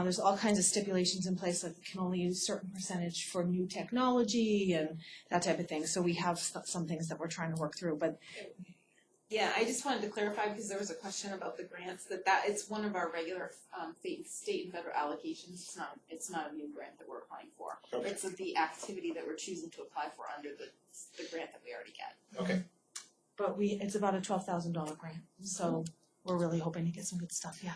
There's all kinds of stipulations in place, like we can only use a certain percentage for new technology and that type of thing. So we have some things that we're trying to work through, but Yeah, I just wanted to clarify because there was a question about the grants that it's one of our regular state and federal allocations. It's not a new grant that we're applying for. Okay. It's the activity that we're choosing to apply for under the grant that we already get. Okay. but it's about a $12,000 grant, so we're really hoping to get some good stuff. Yeah.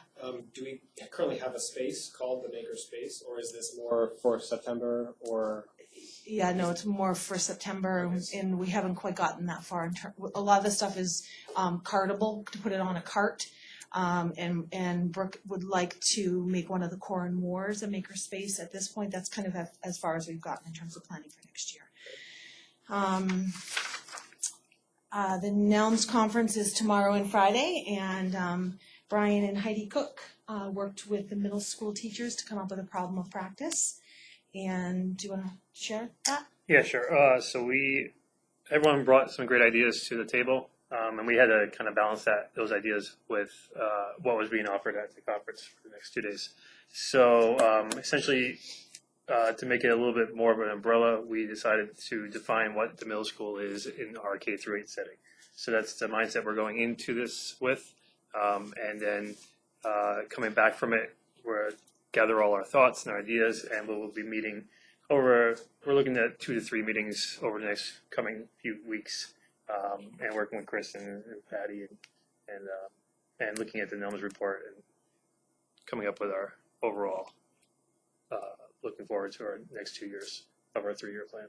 Do we currently have a space called the Maker Space, or is this more for September, or? Yeah, no, it's more for September, and we haven't quite gotten that far. A lot of the stuff is cartable, to put it on a cart, and Brooke would like to make one of the Core and Moors a makerspace. At this point, that's kind of as far as we've gotten in terms of planning for next year. The NELMS conference is tomorrow and Friday, and Brian and Heidi Cook worked with the middle school teachers to come up with a problem of practice. And do you want to share that? Yeah, sure. So everyone brought some great ideas to the table, and we had to kind of balance those ideas with what was being offered at the conference for the next 2 days. So essentially, to make it a little bit more of an umbrella, we decided to define what the middle school is in our K through 8 setting. So that's the mindset we're going into this with, and then coming back from it, we're gather all our thoughts and our ideas, and we'll be meeting we're looking at 2 to 3 meetings over the next coming few weeks, and working with Kristen and Patty and looking at the NELMS report and coming up with our overall looking forward to our next 2 years of our 3-year plan.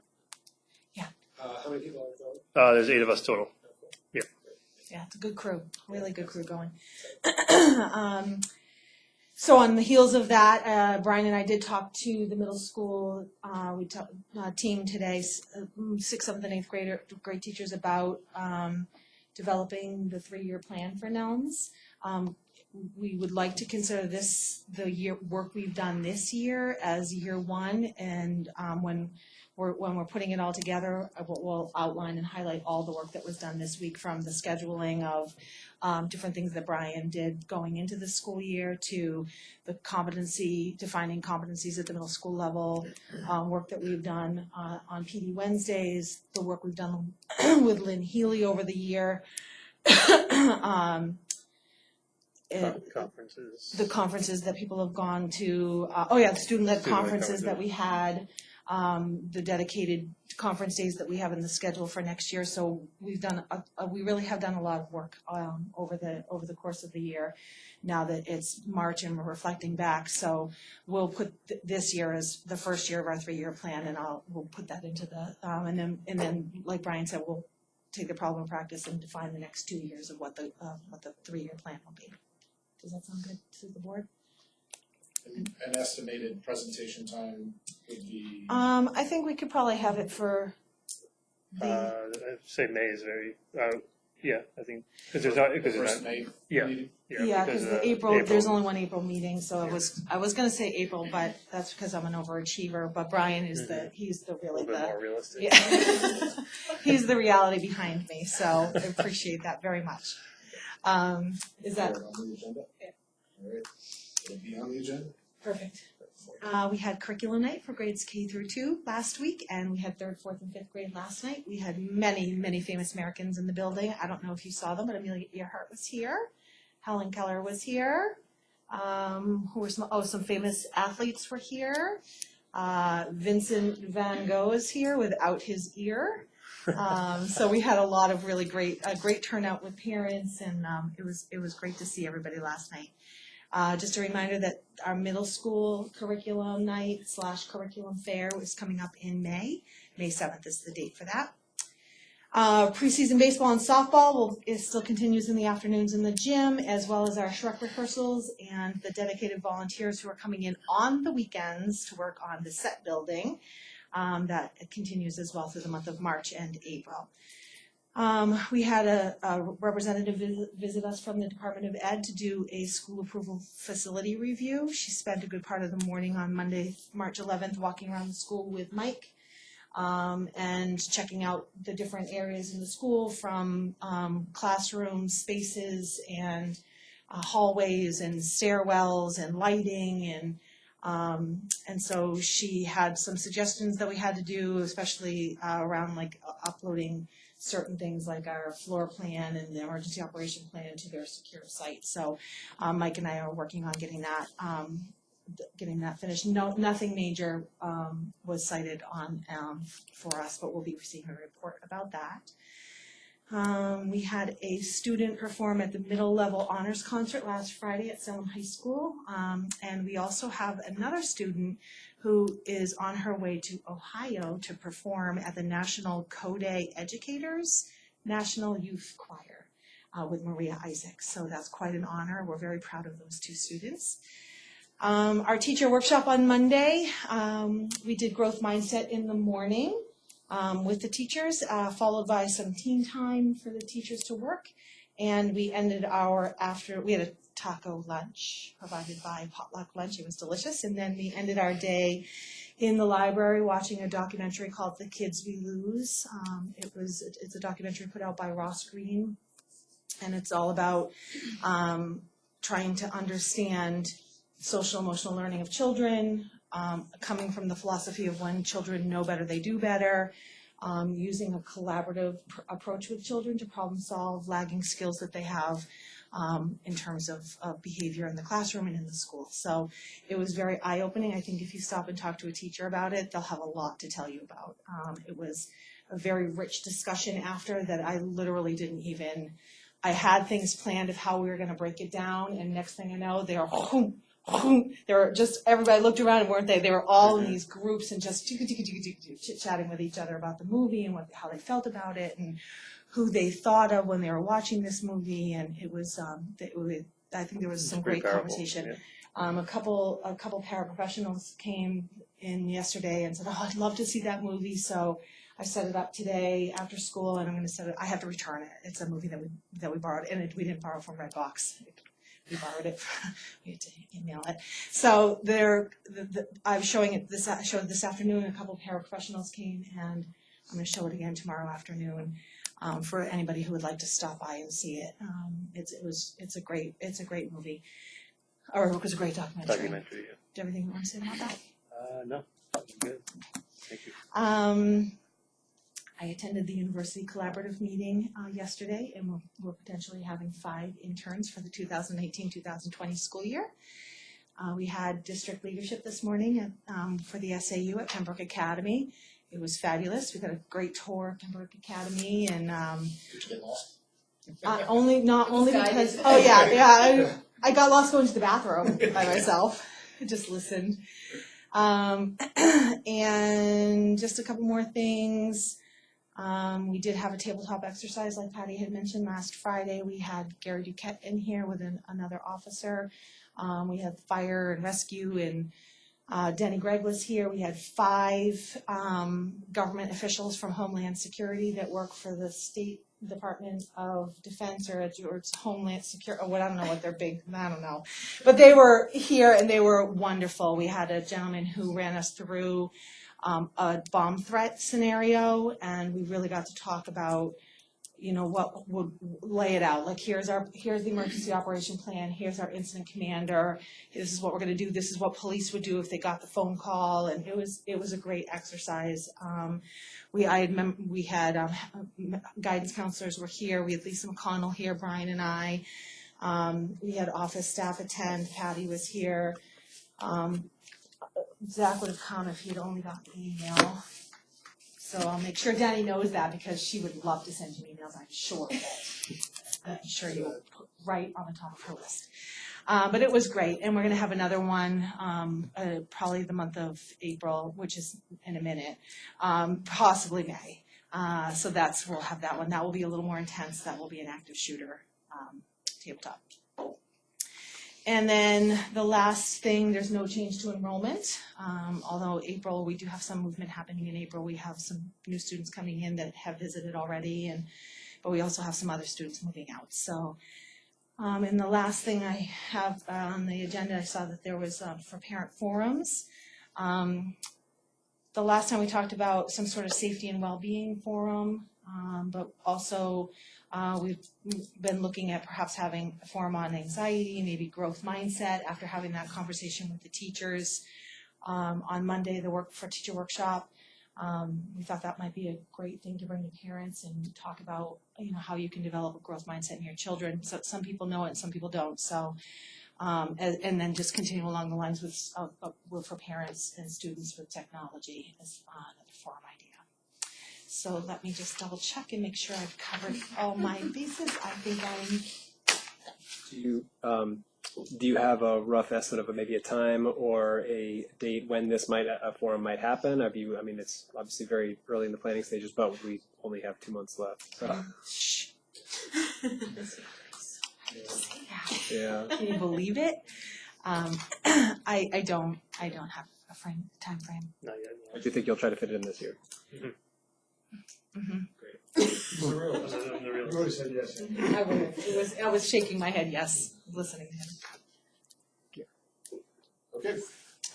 How many people are going? There's 8 of us total. Yeah. Yeah, it's a good crew, really good crew going. So on the heels of that, Brian and I did talk to the middle school team today, 6th, 7th, and 8th grade teachers about developing the 3-year plan for NELMS. We would like to consider the work we've done this year as year 1, and when we're putting it all together, we'll outline and highlight all the work that was done this week, from the scheduling of different things that Brian did going into the school year to the defining competencies at the middle school level, work that we've done on PD Wednesdays, the work we've done with Lynn Healy over the year. Conferences. The conferences that people have gone to, the student-led conferences that we had, the dedicated conference days that we have in the schedule for next year. So we really have done a lot of work over the course of the year. Now that it's March and we're reflecting back, so we'll put this year as the first year of our 3-year plan, and we'll put that into the and then like Brian said, we'll take the problem of practice and define the next 2 years of what the 3-year plan will be. Does that sound good to the board? An estimated presentation time would be? I think we could probably have it for I'd say May is very, I think, because there's First May yeah, meeting? yeah, because April, there's only one April meeting, so I was gonna say April, but that's because I'm an overachiever. But Brian is he's a little bit more realistic. Yeah. He's the reality behind me, so I appreciate that very much. Is that On the agenda? Yeah. All right, it'll be on the agenda. perfect? We had curriculum night for grades K through 2 last week, and we had 3rd, 4th, and 5th grade last night. We had many, many famous Americans in the building. I don't know if you saw them, but Amelia Earhart was here. Helen Keller was here. Some famous athletes were here. Vincent van Gogh is here without his ear. So we had a lot of really great turnout with parents, and it was great to see everybody last night. Just a reminder that our middle school curriculum night / curriculum fair is coming up in May. May 7th is the date for that. Preseason baseball and softball still continues in the afternoons in the gym, as well as our Shrek rehearsals and the dedicated volunteers who are coming in on the weekends to work on the set building. That continues as well through the month of March and April. We had a representative visit us from the Department of Ed to do a school approval facility review. She spent a good part of the morning on Monday, March 11th, walking around the school with Mike. And checking out the different areas in the school, from classrooms, spaces, and hallways, and stairwells, and lighting, and so she had some suggestions that we had to do, especially around like uploading certain things like our floor plan and the emergency operation plan to their secure site. So Mike and I are working on getting that finished. Nothing major was cited on for us, but we'll be receiving a report about that. We had a student perform at the middle level honors concert last Friday at Salem High School, and we also have another student who is on her way to Ohio to perform at the National Code Educators National Youth Choir with Maria Isaac. So that's quite an honor. We're very proud of those two students. Our teacher workshop on Monday, we did growth mindset in the morning with the teachers, followed by some teen time for the teachers to work. And we ended we had a taco lunch provided by Potluck Lunch. It was delicious. And then we ended our day in the library watching a documentary called The Kids We Lose. It's a documentary put out by Ross Green, and it's all about trying to understand social emotional learning of children, coming from the philosophy of when children know better, they do better, using a collaborative approach with children to problem solve lagging skills that they have in terms of behavior in the classroom and in the school. So it was very eye-opening. I think if you stop and talk to a teacher about it, they'll have a lot to tell you about. It was a very rich discussion after that I literally didn't even, I had things planned of how we were going to break it down, and next thing I know, they were just, everybody looked around, and weren't they? They were all in these groups and just chit-chatting with each other about the movie and how they felt about it and who they thought of when they were watching this movie. And it was, I think there was some great conversation. Yeah. A couple paraprofessionals came in yesterday and said, "Oh, I'd love to see that movie." So I set it up today after school, and I'm going to set it. I have to return it. It's a movie that we borrowed, and we didn't borrow from Redbox. We borrowed it. We had to email it. So I'm showing it I showed it this afternoon. A couple of paraprofessionals came, and I'm going to show it again tomorrow afternoon for anybody who would like to stop by and see it. It's a great movie, or it was a great documentary. Yeah. Do you have anything you want to say about that? No, good. Thank you. I attended the University Collaborative meeting yesterday, and we're potentially having 5 interns for the 2019-2020 school year. We had district leadership this morning for the SAU at Pembroke Academy. It was fabulous. We got a great tour of Pembroke Academy, and Did you get lost? only because I got lost going to the bathroom by myself. I just listened. And just a couple more things. We did have a tabletop exercise like Patty had mentioned last Friday. We had Gary Duquette in here with another officer. We had fire and rescue, and Denny Gregg was here. We had 5 government officials from Homeland Security that work for the State Department of Defense or it's Homeland Security, or what, I don't know what they're big, I don't know. But they were here and they were wonderful. We had a gentleman who ran us through a bomb threat scenario, and we really got to talk about, what would lay it out. Like, here's the emergency operation plan, here's our incident commander, this is what we're going to do, this is what police would do if they got the phone call, and it was a great exercise. We had guidance counselors were here. We had Lisa McConnell here, Brian and I. We had office staff attend. Patty was here. Zach would have come if he'd only got the email. So I'll make sure Danny knows that, because she would love to send you emails, I'm sure. I'm sure you will put right on the top of her list. But it was great, and we're gonna have another one, probably the month of April, which is in a minute, possibly May. So we'll have that one. That will be a little more intense. That will be an active shooter tabletop. And then the last thing, there's no change to enrollment. Although April, we do have some movement happening in April. We have some new students coming in that have visited already, but we also have some other students moving out. So, and the last thing I have on the agenda, I saw that there was for parent forums. The last time we talked about some sort of safety and well-being forum, but also we've been looking at perhaps having a forum on anxiety, maybe growth mindset, after having that conversation with the teachers on Monday, the teacher workshop. We thought that might be a great thing to bring to parents and talk about, how you can develop a growth mindset in your children. So some people know it and some people don't. So, and then just continue along the lines with for parents and students with technology as another forum idea. So let me just double check and make sure I've covered all my bases. I think Do you have a rough estimate of maybe a time or a date when a forum might happen? It's obviously very early in the planning stages, but we only have 2 months left. So. Yeah. Can you believe it? I don't have a time frame. Not yet. Do you think you'll try to fit it in this year? You always said yes. I was shaking my head yes, listening to him. Okay.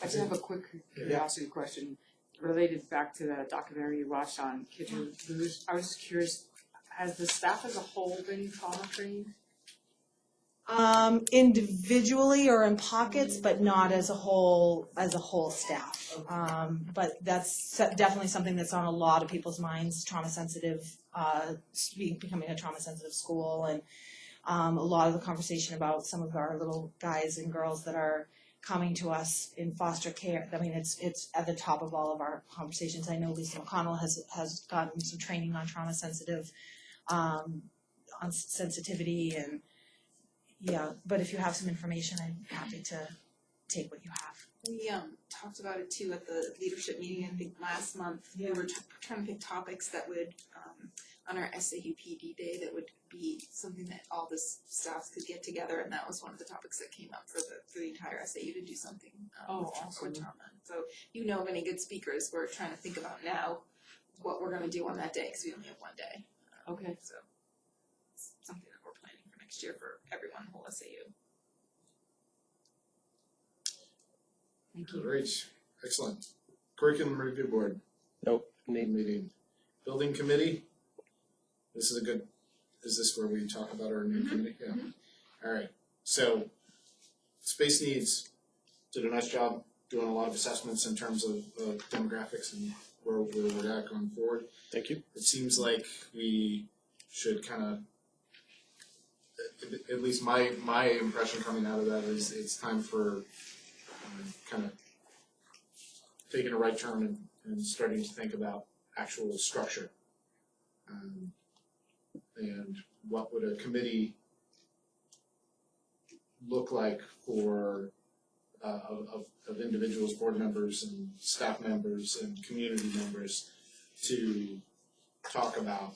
I just have a quick curiosity question related back to the documentary you watched on kids who lose. I was just curious, has the staff as a whole been trauma trained? Individually or in pockets, but not as a whole staff. But that's definitely something that's on a lot of people's minds, trauma sensitive, becoming a trauma sensitive school, and a lot of the conversation about some of our little guys and girls that are coming to us in foster care. I mean, it's at the top of all of our conversations. I know Lisa McConnell has gotten some training on trauma sensitive, on sensitivity, and yeah, but if you have some information, I'm happy to take what you have. We talked about it too at the leadership meeting, I think last month. Yeah. We were trying to pick topics that would, on our SAUPD day, that would be something that all the staffs could get together, and that was one of the topics that came up for the entire SAU to do something with trauma. So you know of any good speakers. We're trying to think about now what we're going to do on that day, because we only have one day. Okay. So it's something that we're planning for next year for everyone, the whole SAU. Thank you. Great, excellent. Curriculum Review Board. Nope. Meeting. Building Committee. Is this where we talk about our new committee? Yeah. All right. So, Space Needs did a nice job doing a lot of assessments in terms of demographics and where we're at going forward. Thank you. It seems like we should kind of, at least my impression coming out of that is it's time for kind of taking a right turn and starting to think about actual structure. And what would a committee look like for of individuals, board members and staff members and community members to talk about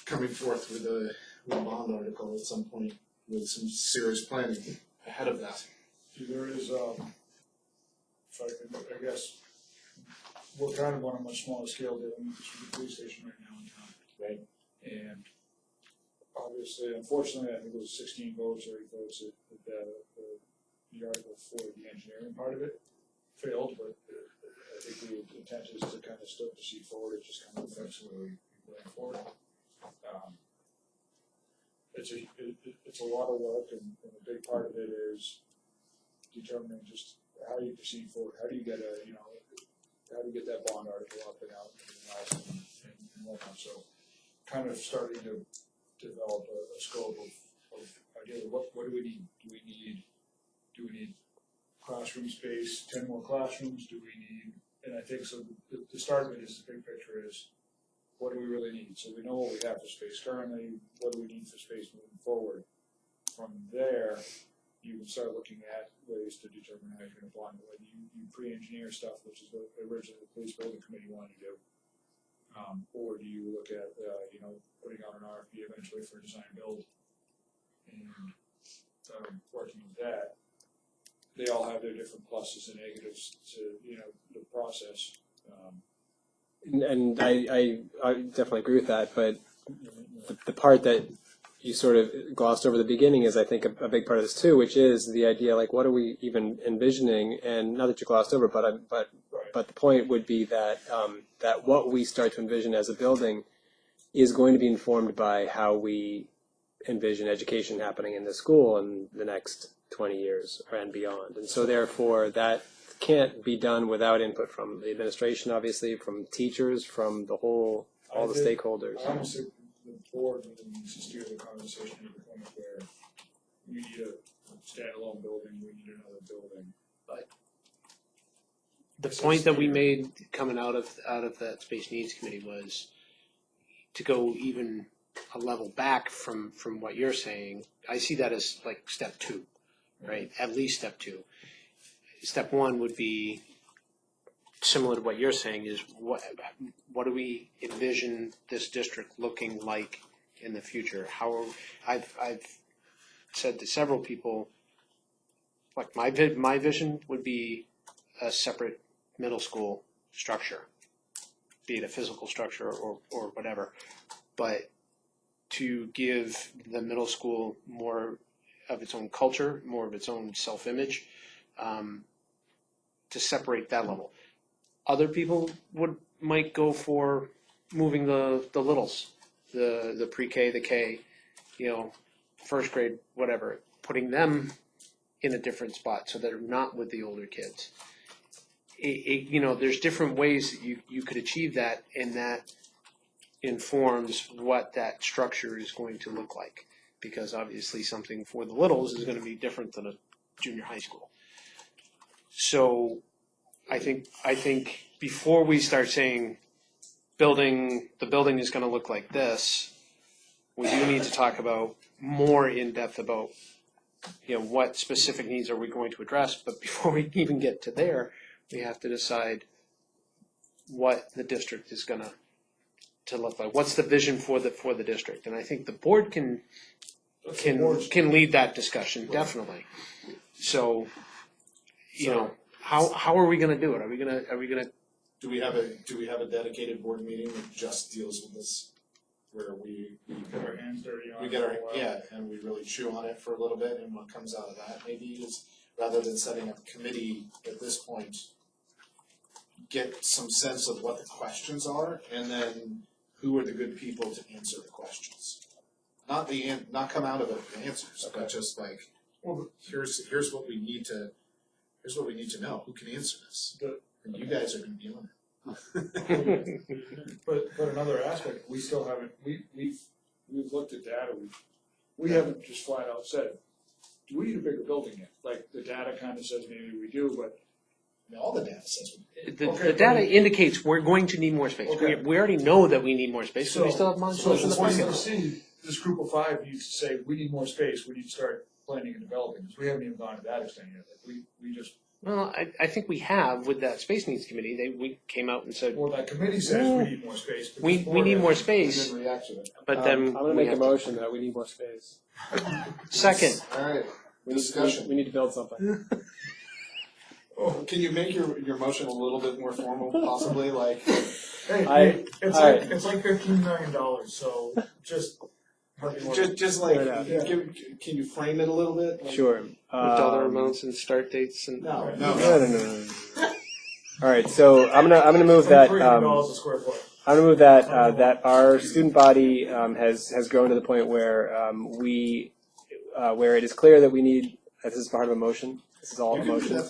coming forth with a bond article at some point with some serious planning ahead of that. There is, if I can, I guess, we're kind of on a much smaller scale dealing with the police station right now in town. Right. And obviously, unfortunately, I think it was 16 votes or 8 votes that the article for the engineering part of it failed, but I think the intent is to kind of still proceed forward. It just kind of affects the way we going forward. It's a lot of work, and a big part of it is determining just how you proceed forward. How do you get how do you get that bond article up and out and everything else and whatnot. So kind of starting to develop a scope of idea of what do we need? Do we need classroom space, 10 more classrooms? Do we need, and I think so the start of it is the big picture is what do we really need? So we know what we have for space currently, what do we need for space moving forward? From there, you can start looking at ways to determine how you're gonna bond it, whether you pre-engineer stuff, which is what originally the police building committee wanted to do. Or do you look at, putting out an RFP eventually for design build and, working with that. They all have their different pluses and negatives to, the process. And I definitely agree with that, but the part that you sort of glossed over at the beginning is, I think, a big part of this too, which is the idea, like, what are we even envisioning? And not that you glossed over, but the point would be that that what we start to envision as a building is going to be informed by how we envision education happening in the school in the next 20 years and beyond. And so therefore that can't be done without input from the administration, obviously, from teachers, from all the stakeholders. I almost think the board needs to steer the conversation to the point where we need a standalone building, we need another building. The point that we made coming out of that Space Needs Committee was to go even a level back from what you're saying. I see that as like step 2, right? At least step 2. Step 1 would be similar to what you're saying, is what do we envision this district looking like in the future? I've said to several people, like my vision would be a separate middle school structure, be it a physical structure or whatever, but to give the middle school more of its own culture, more of its own self-image, to separate that level. Other people might go for moving the littles, the pre-K, the K, first grade, whatever, putting them in a different spot so they're not with the older kids. There's different ways that you could achieve that, and that informs what that structure is going to look like. Because obviously something for the littles is going to be different than a junior high school. So I think before we start saying the building is going to look like this, we do need to talk about more in depth about what specific needs are we going to address. But before we even get to there, we have to decide what the district is going to look like. What's the vision for the district? And I think the board can lead that discussion, definitely. So, how are we going to do it? Are we going to? Do we have a dedicated board meeting that just deals with this, where we Get our hands dirty on it. we get and we really chew on it for a little bit, and what comes out of that maybe is, rather than setting up a committee at this point, get some sense of what the questions are, and then who are the good people to answer the questions. Not come out of it with answers, but just like, here's what we need to know. Who can answer this? And you guys are going to be on it. But another aspect, we still haven't, we've looked at data, we haven't just flat out said, do we need a bigger building yet? Like, the data kind of says maybe we do, but. All the data says we do. The data indicates we're going to need more space. Okay. We already know that we need more space, so we still have money So in the as we pocket. see, this group of 5 needs to say, we need more space, we need to start planning and developing, because we haven't even gone to that extent yet. Like, we just. Well, I think we have with that Space Needs Committee. We came out and said, Well, that committee says we need more space. but we this board need more hasn't. space, Didn't react to it. but then I'm going to we make a have motion that we need more space. Second. All right. We Discussion. need to build something. Can you make your motion a little bit more formal, possibly? Like, Hey, it's like $15 million, so just. just like, Yeah. can you frame it a little bit? Like, Sure. with dollar amounts and start dates and No. No. All right, so I'm gonna move that. $300 a square foot. I'm gonna move that that our student body has grown to the point where where it is clear that we need. This is part of a motion. This is all a motion.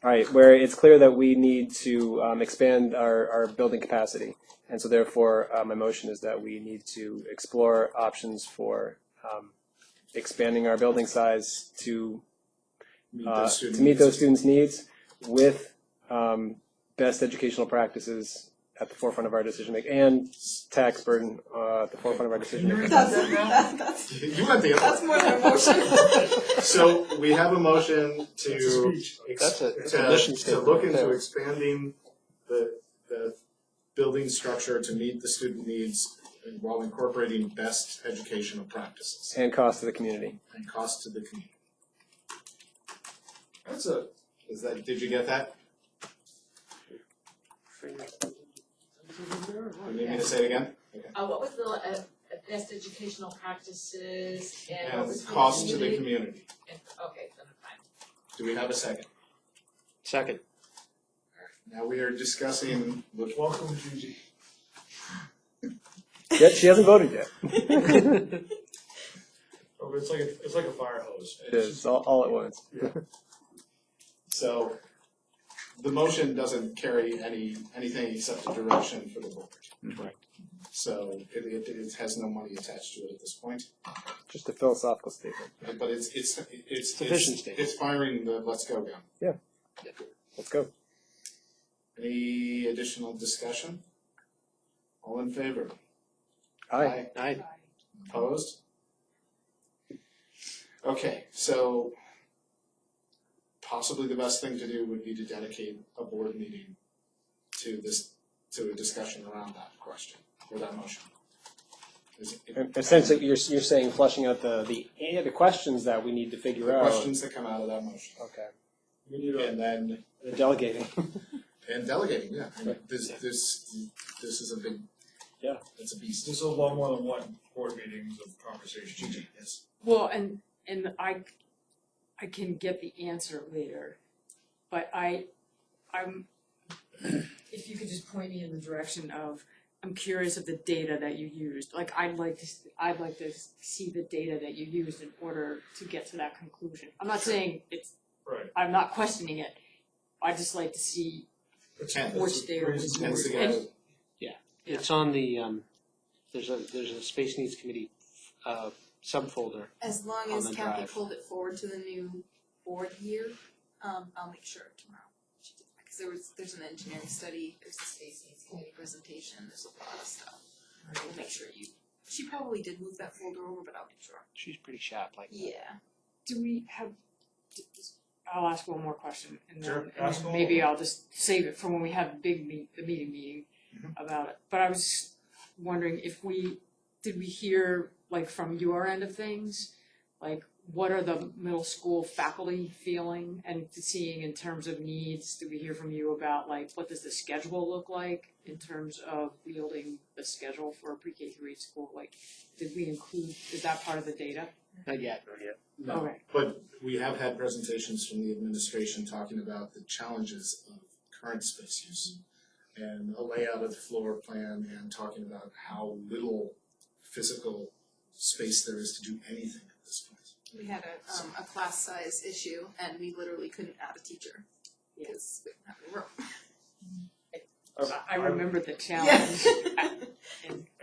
All right, where it's clear that we need to expand our building capacity, and so therefore my motion is that we need to explore options for expanding our building size to meet those students' needs with best educational practices at the forefront of our decision making, and tax burden at the forefront of our decision making. That's You want the other. more than a motion. So we have a motion That's a to, speech. That's a mission to statement. look into there. expanding the building structure to meet the student needs while incorporating best educational practices And cost to the community. and cost to the community. That's a, Did you get that? You need me to say it again? Okay. What was the best educational practices and what was And the cost to the community? community. Okay, then fine. Do we have a second? Second. Now we are discussing the welcome, Gigi. Yeah, she hasn't voted yet. Oh, it's like a fire hose. It is, all at once. So the motion doesn't carry anything except a direction for the board. Correct. So it has no money attached to it at this point. Just a philosophical statement. But it's a vision statement. It's firing the let's go gun. Let's go. Any additional discussion? All in favor? Aye. Aye. Opposed? Okay, so possibly the best thing to do would be to dedicate a board meeting to a discussion around that question, or that motion. And essentially, you're saying flushing out the questions that we need to figure The out. questions that come out of that motion. Okay. We need a, And then, The delegating. and delegating, yeah. I mean, this is a big, Yeah. it's a beast. this is a lot more than one board meetings of conversation. Gigi, yes. Well, and I can get the answer later, but I'm, if you could just point me in the direction of, I'm curious of the data that you used. Like, I'd like to see the data that you used in order to get to that conclusion. I'm not saying it's, Right. I'm not questioning it. I'd just like to see which data was Tends used. to get And- It's on the, there's a Space Needs Committee subfolder. As long On as the Kathy drive. pulled it forward to the new board year, I'll make sure tomorrow. Because there's an engineering study, there's a space needs committee presentation, there's a lot of stuff. We'll make sure she probably did move that folder over, but I'll be sure. She's pretty sharp like that. Yeah. Do we have, I'll ask one more question and Sure, then, ask all. maybe I'll just save it for when we have the meeting about it. But I was wondering if did we hear like from your end of things, like what are the middle school faculty feeling and seeing in terms of needs? Did we hear from you about like what does the schedule look like in terms of wielding the schedule for a pre-K through 8 school? Like, did we include, is that part of the data? Not yet. No, Okay. but we have had presentations from the administration talking about the challenges of current space use and a layout of the floor plan and talking about how little physical space there is to do anything at this point. We had a class size issue and we literally couldn't add a teacher because we didn't have any room. I remember the challenge. I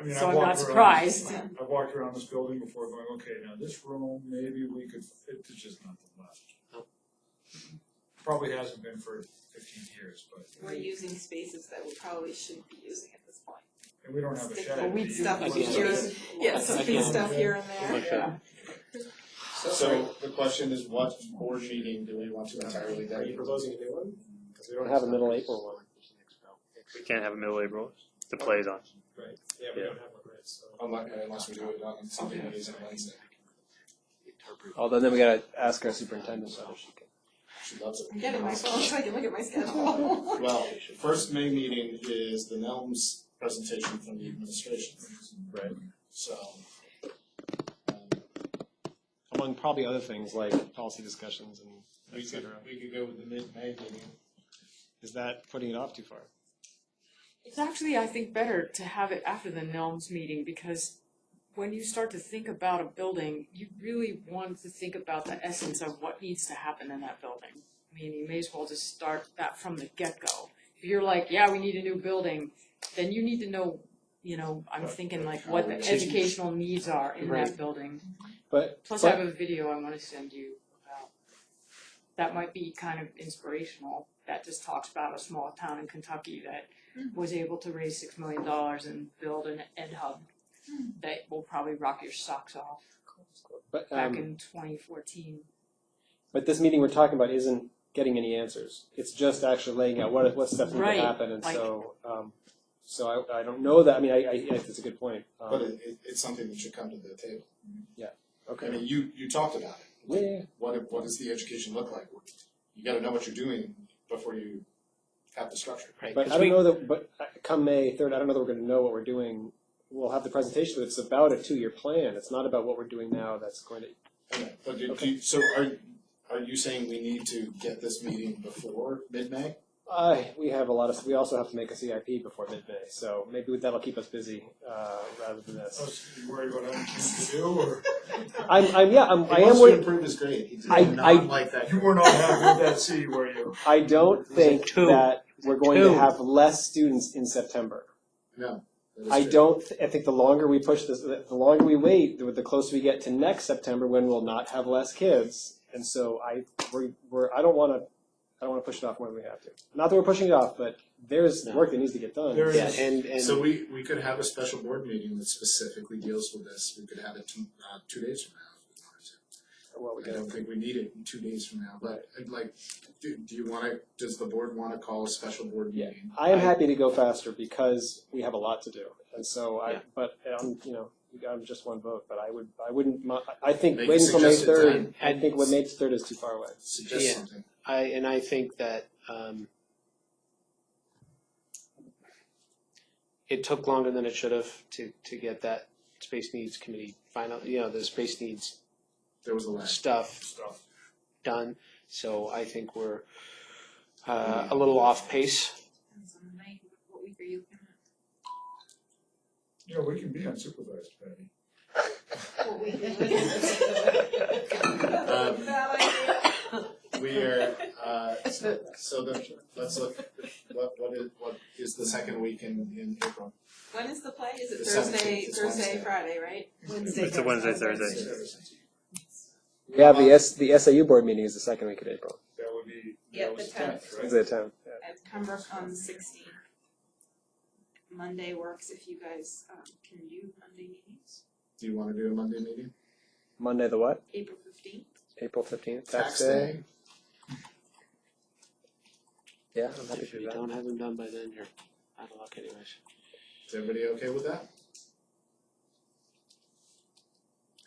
mean, So I've I'm walked not around- surprised. I've walked around this building before going, okay, now this room, maybe we could, it's just not the last. No. Probably hasn't been for 15 years, but, We're using spaces that we probably shouldn't be using at this point. and we don't have a Stick shed. the we do. stuff Again. here, yeah, stuffing Again. stuff here and there. So the question is, what board meeting do we want to entirely Are you dedicate? proposing a new one? Because we don't have a middle April one. We can't have a middle April. The play's on. Right. Yeah, we don't have one, right, so. Unless we do it on Sunday, Mondays, and Wednesday. Although then we gotta ask our superintendent whether she can. She loves it. I'm getting my phone so I can look at my schedule. Well, first May meeting is the NELMS presentation from the administration. Right. So, Among probably other things like policy discussions and we et cetera. could go with the mid-May meeting. Is that putting it off too far? It's actually, I think, better to have it after the NELMS meeting because when you start to think about a building, you really want to think about the essence of what needs to happen in that building. I mean, you may as well just start that from the get-go. If you're like, yeah, we need a new building, then you need to know, I'm thinking like what the educational needs are in that building. But Plus, I have a video I want to send you about, that might be kind of inspirational. that just talks about a small town in Kentucky that was able to raise $6 million and build an ed hub that will probably rock your socks off But, back in 2014. but this meeting we're talking about isn't getting any answers. It's just actually laying out what steps need Right, to happen, and like- so I don't know that. I mean, I think it's a good point. But it's something that should come to the table. I Okay. mean, you talked about it. Yeah. What does the education look like? You gotta know what you're doing before you have the structure. Right, But 'cause I don't we- know that. But come May 3rd, I don't know that we're going to know what we're doing. We'll have the presentation, but it's about a 2-year plan. It's not about what we're doing now. That's going to. Okay, but Okay. so are you saying we need to get this meeting before mid-May? We have a lot of. We also have to make a CIP before mid-May, so maybe that'll keep us busy rather than I this. was worried about having things to do, or I He am wants to worried. improve his grade. He did I- not like that. you were not happy with that C, were you? I don't think two. that we're going Two. to have less students in September. No. that is I true. don't. I think the longer we push this, the longer we wait, the closer we get to next September, when we'll not have less kids. And so I don't want to push it off more than we have to. Not that we're pushing it off, but there's No. work that needs to get done. There Yeah, is. and So we could have a special board meeting that specifically deals with this. We could have it 2 days from now if we wanted to. Well, we I got don't think we need it in 2 days from now, but I'd like, do you wanna, does the board wanna call a special board Yeah. meeting? I am happy to go faster because we have a lot to do, and so Yeah. I'm just one vote, but I wouldn't. I think Make a waiting till May suggested 3rd. time. I think what May 3rd is too far away. Suggest Yeah. something. I think that it took longer than it should have to get that space needs committee final, the space needs There was a lag. stuff done. So I think we're a little off pace. Depends on the night, what week are you looking at? You know, we can be unsupervised, Patty. What week are you looking at? Bad idea. We are, so then, let's look, what is the second week in April? When is the play? Is it The Thursday, 17th, it's Thursday, Wednesday. Friday, right? Wednesday. It's a Wednesday, Thursday. We have the SAU board meeting is the second week of April. That would be, Yeah, that was the the 10th, right? Is it 10? Yeah. At Pembroke on the 16th. Monday works if you guys can do Monday meetings. Do you wanna do a Monday meeting? Monday the what? April 15th. April 15th. Tax day. Yeah, I'm happy If to do we that. don't have them done by then, you're out of luck anyways. Is everybody okay with that?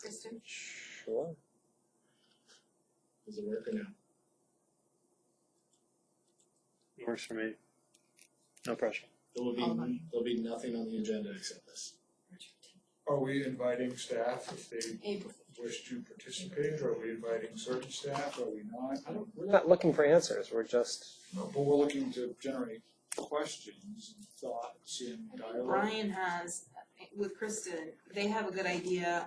Kristen? Sure. Does it work or no? Works for me. No pressure. There'll be nothing on the agenda except this. Are we inviting staff if they April. wish to participate, or are we inviting certain staff, are we not? We're not looking for answers. We're just. No, but we're looking to generate questions and thoughts and dialogue. Brian has, with Kristen, they have a good idea,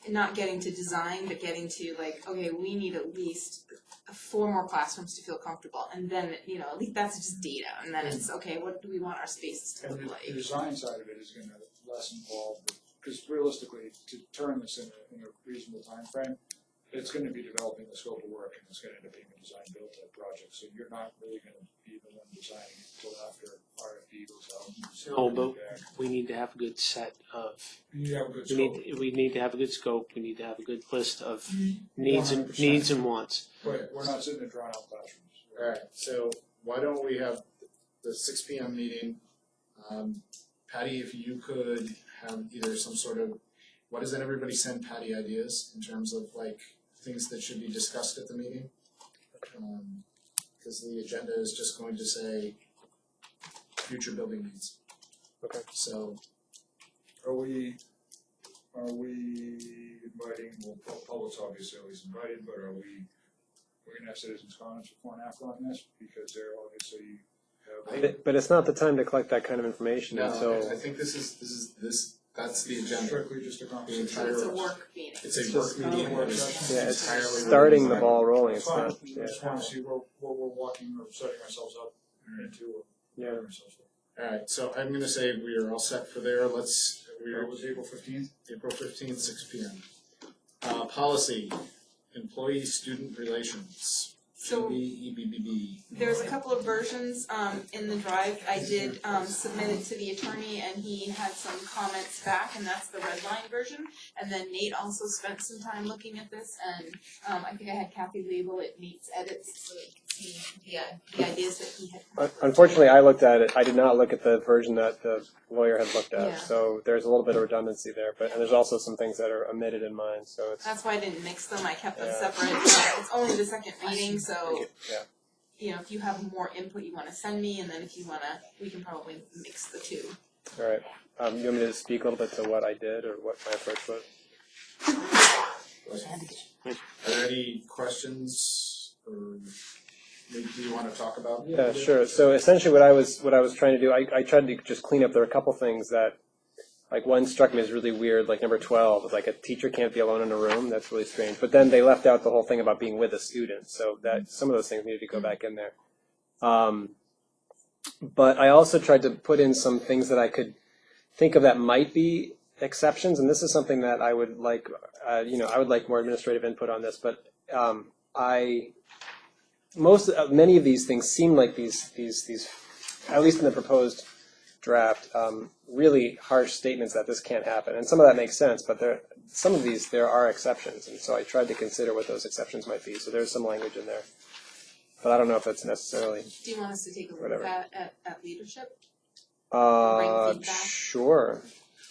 not getting to design, but getting to like, okay, we need at least 4 more classrooms to feel comfortable, and then, at least that's just data, and then it's, okay, what do we want our spaces to And look the like? design side of it is gonna less involved, because realistically, to turn this in a reasonable timeframe, it's gonna be developing the scope of work, and it's gonna end up being a design build type project, so you're not really gonna be the one designing it until after RFP goes out. No, but we need to have a good set of, You have a good we scope, need to have a good scope, we need to have a good list of 100%. needs and wants. But we're not sitting in drawn out classrooms. Alright, so why don't we have the 6 PM meeting? Patty, if you could have either some sort of, why doesn't everybody send Patty ideas in terms of like things that should be discussed at the meeting? Cause the agenda is just going to say future building needs. Okay. So, Are we inviting, well, public's obviously always invited, but we're gonna have citizens comments before and after on this, because they're obviously have. But it's not the time to collect that kind of information no, until. I think that's the agenda. Strictly just a conversation. entire- It's a work meeting. It's a work meeting that is Yeah, it's entirely. starting the related. ball rolling. It's It's fine, not. I Yeah. just wanna see where we're walking or setting ourselves up into, or Yeah. preparing ourselves for. Alright, so I'm gonna say we are all set for there, It was April 15th? April 15th, 6 PM. Policy, employee-student relations. So EBBB. there's a couple of versions in the drive. I did submit it to the attorney and he had some comments back, and that's the red line version. And then Nate also spent some time looking at this, and I think I had Kathy label it Nate's edits so that you could see the ideas that he had. Unfortunately, I looked at it. I did not look at the version that the lawyer had looked at. Yeah. So there's a little bit of redundancy there, and there's also some things that are omitted in mine. So it's That's why I didn't mix them. I kept them Yeah. separate. It's only the second reading, so yeah. you know, if you have more input you want to send me, and then if you want to, we can probably mix the two. All right. You want me to speak a little bit to what I did or what my approach was? Are there any questions or maybe you want to talk about? Yeah, sure. So essentially, what I was trying to do, I tried to just clean up. There were a couple things that, like, one struck me as really weird. Like number 12 was like a teacher can't be alone in a room. That's really strange. But then they left out the whole thing about being with a student. So that some of those things needed to go back in there. But I also tried to put in some things that I could think of that might be exceptions. And this is something that I would like. I would like more administrative input on this. But many of these things seem like these at least in the proposed draft, really harsh statements that this can't happen. And some of that makes sense, but some of these, there are exceptions. And so I tried to consider what those exceptions might be. So there's some language in there. But I don't know if it's necessarily. Do you want us to take a look Whatever. at that at leadership? Bring feedback? Sure.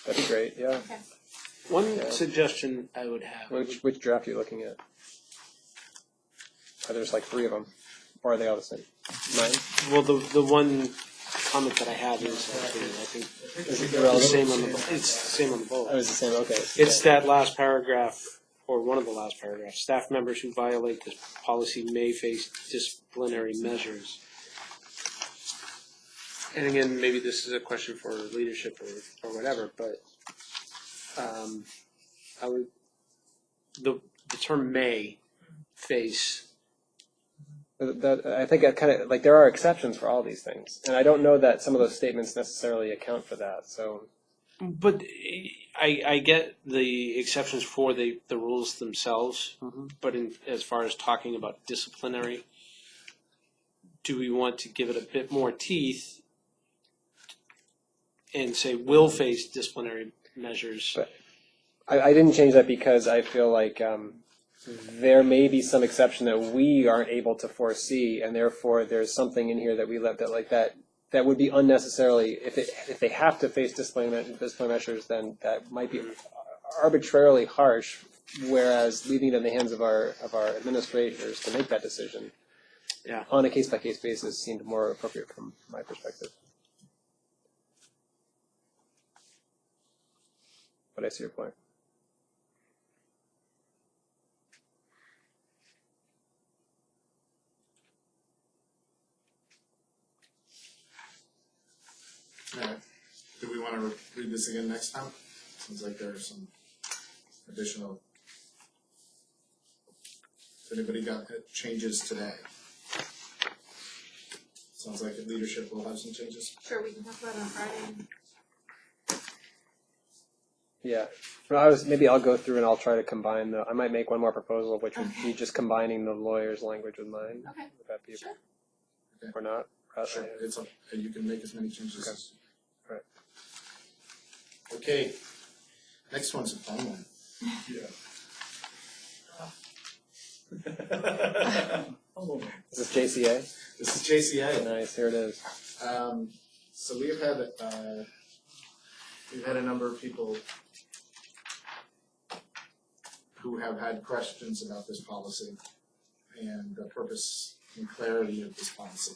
That'd be great, yeah. Okay. One suggestion I would have. Which draft are you looking at? There's like 3 of them. Or are they all the same? Mine? Well, the one comment that I have is actually, I think, the same on it's the same on the both. Oh, it's the same, okay. It's that last paragraph, or one of the last paragraphs. Staff members who violate this policy may face disciplinary measures. And again, maybe this is a question for leadership or whatever, but I would the term may face. I think I kind of like there are exceptions for all these things, and I don't know that some of those statements necessarily account for that. So, but I get the exceptions for the rules themselves, but as far as talking about disciplinary, do we want to give it a bit more teeth and say will face disciplinary measures? But I didn't change that because I feel like there may be some exception that we aren't able to foresee, and therefore there's something in here that we left that would be unnecessarily, if they have to face disciplinary measures, then that might be arbitrarily harsh, whereas leaving it in the hands of our administrators to make that decision on a case-by-case basis seemed more appropriate from my perspective. But I see your point. Alright, do we want to read this again next time? Seems like there are some additional. If anybody got changes today? Sounds like leadership will have some changes. Sure, we can talk about it on Friday. Yeah. Well, maybe I'll go through and I'll try to combine I might make one more proposal, which would be just combining the lawyer's language with mine. Okay. Would that be Sure. Okay. Or not? Sure, it's up, you can make as many changes Okay. as. Right. Okay, next one's a fun one. Is this JCA? This is JCA. Nice, here it is. So we've had a number of people who have had questions about this policy and the purpose and clarity of this policy.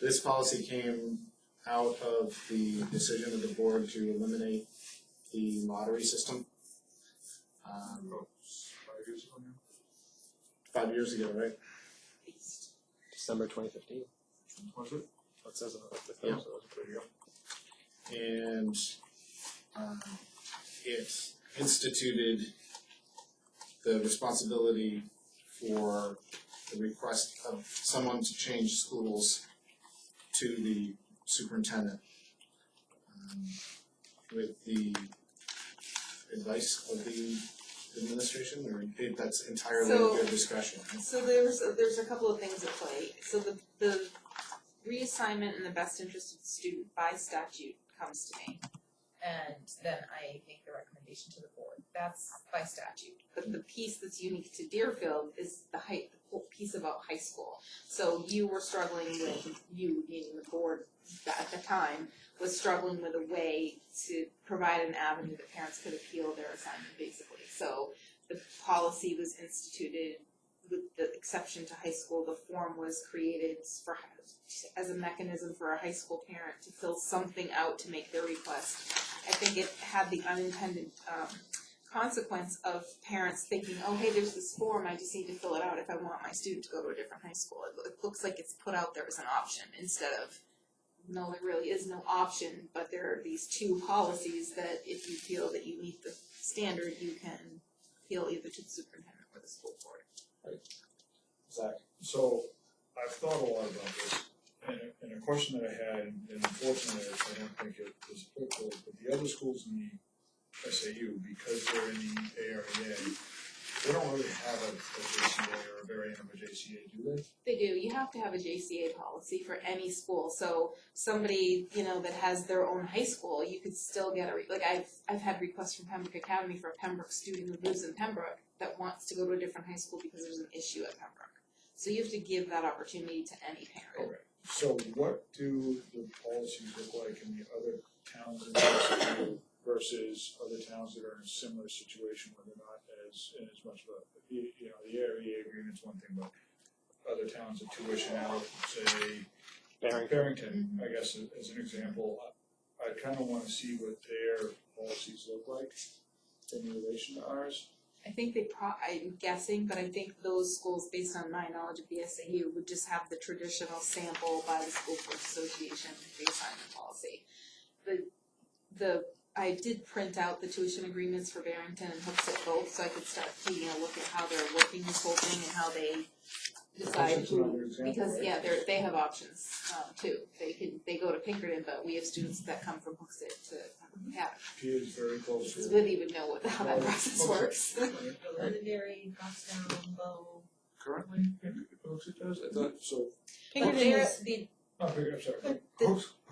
This policy came out of the decision of the board to eliminate the lottery system. 5 years ago, right? December 2015. Was it? That says it like this. Yeah. So that's pretty good. And it instituted the responsibility for the request of someone to change schools to the superintendent, with the advice of the administration, or if that's entirely So- their discretion? So there's a couple of things at play. So the reassignment in the best interest of the student by statute comes to me. And then I make the recommendation to the board. That's by statute. But the piece that's unique to Deerfield is the whole piece about high school. So you were struggling with, you being the board at the time, was struggling with a way to provide an avenue that parents could appeal their assignment, basically. So the policy was instituted with the exception to high school. The form was created as a mechanism for a high school parent to fill something out to make their request. I think it had the unintended consequence of parents thinking, oh, hey, there's this form, I just need to fill it out if I want my student to go to a different high school. It looks like it's put out there as an option instead of, no, there really is no option, but there are these two policies that if you feel that you meet the standard, you can appeal either to the superintendent or the school board. Zach? So, I've thought a lot about this, and a question that I had, and unfortunately, I don't think it was applicable, but the other schools in the SAU, because they're in the AREA, they don't really have a JCA or a variant of a JCA, do they? They do. You have to have a JCA policy for any school. So somebody, that has their own high school, you could still get I've had requests from Pembroke Academy for a Pembroke student who lives in Pembroke that wants to go to a different high school because there's an issue at Pembroke. So you have to give that opportunity to any parent. Okay, so what do the policies look like in the other towns in the SAU versus other towns that are in a similar situation where they're not in as much of a, the area agreement's one thing, but other towns of tuition out, say, Barrington, I guess, as an example, I kind of want to see what their policies look like in relation to ours. I think I'm guessing, but I think those schools, based on my knowledge of the SAU, would just have the traditional sample by the School Board Association reassignment policy. I did print out the tuition agreements for Barrington and Hooksett both, so I could start taking a look at how they're working this whole thing and how they decide Hooksett another example, because right? they have options too. They go to Pinkerton, but we have students that come from Hooksett to Academy. She is very close to. It's good you would know how that process Hooksett. works. Londonderry, Goffstown, Bow. Currently, Hooksett does, I thought, so, Pinkerton They're- is, the- I'm sorry,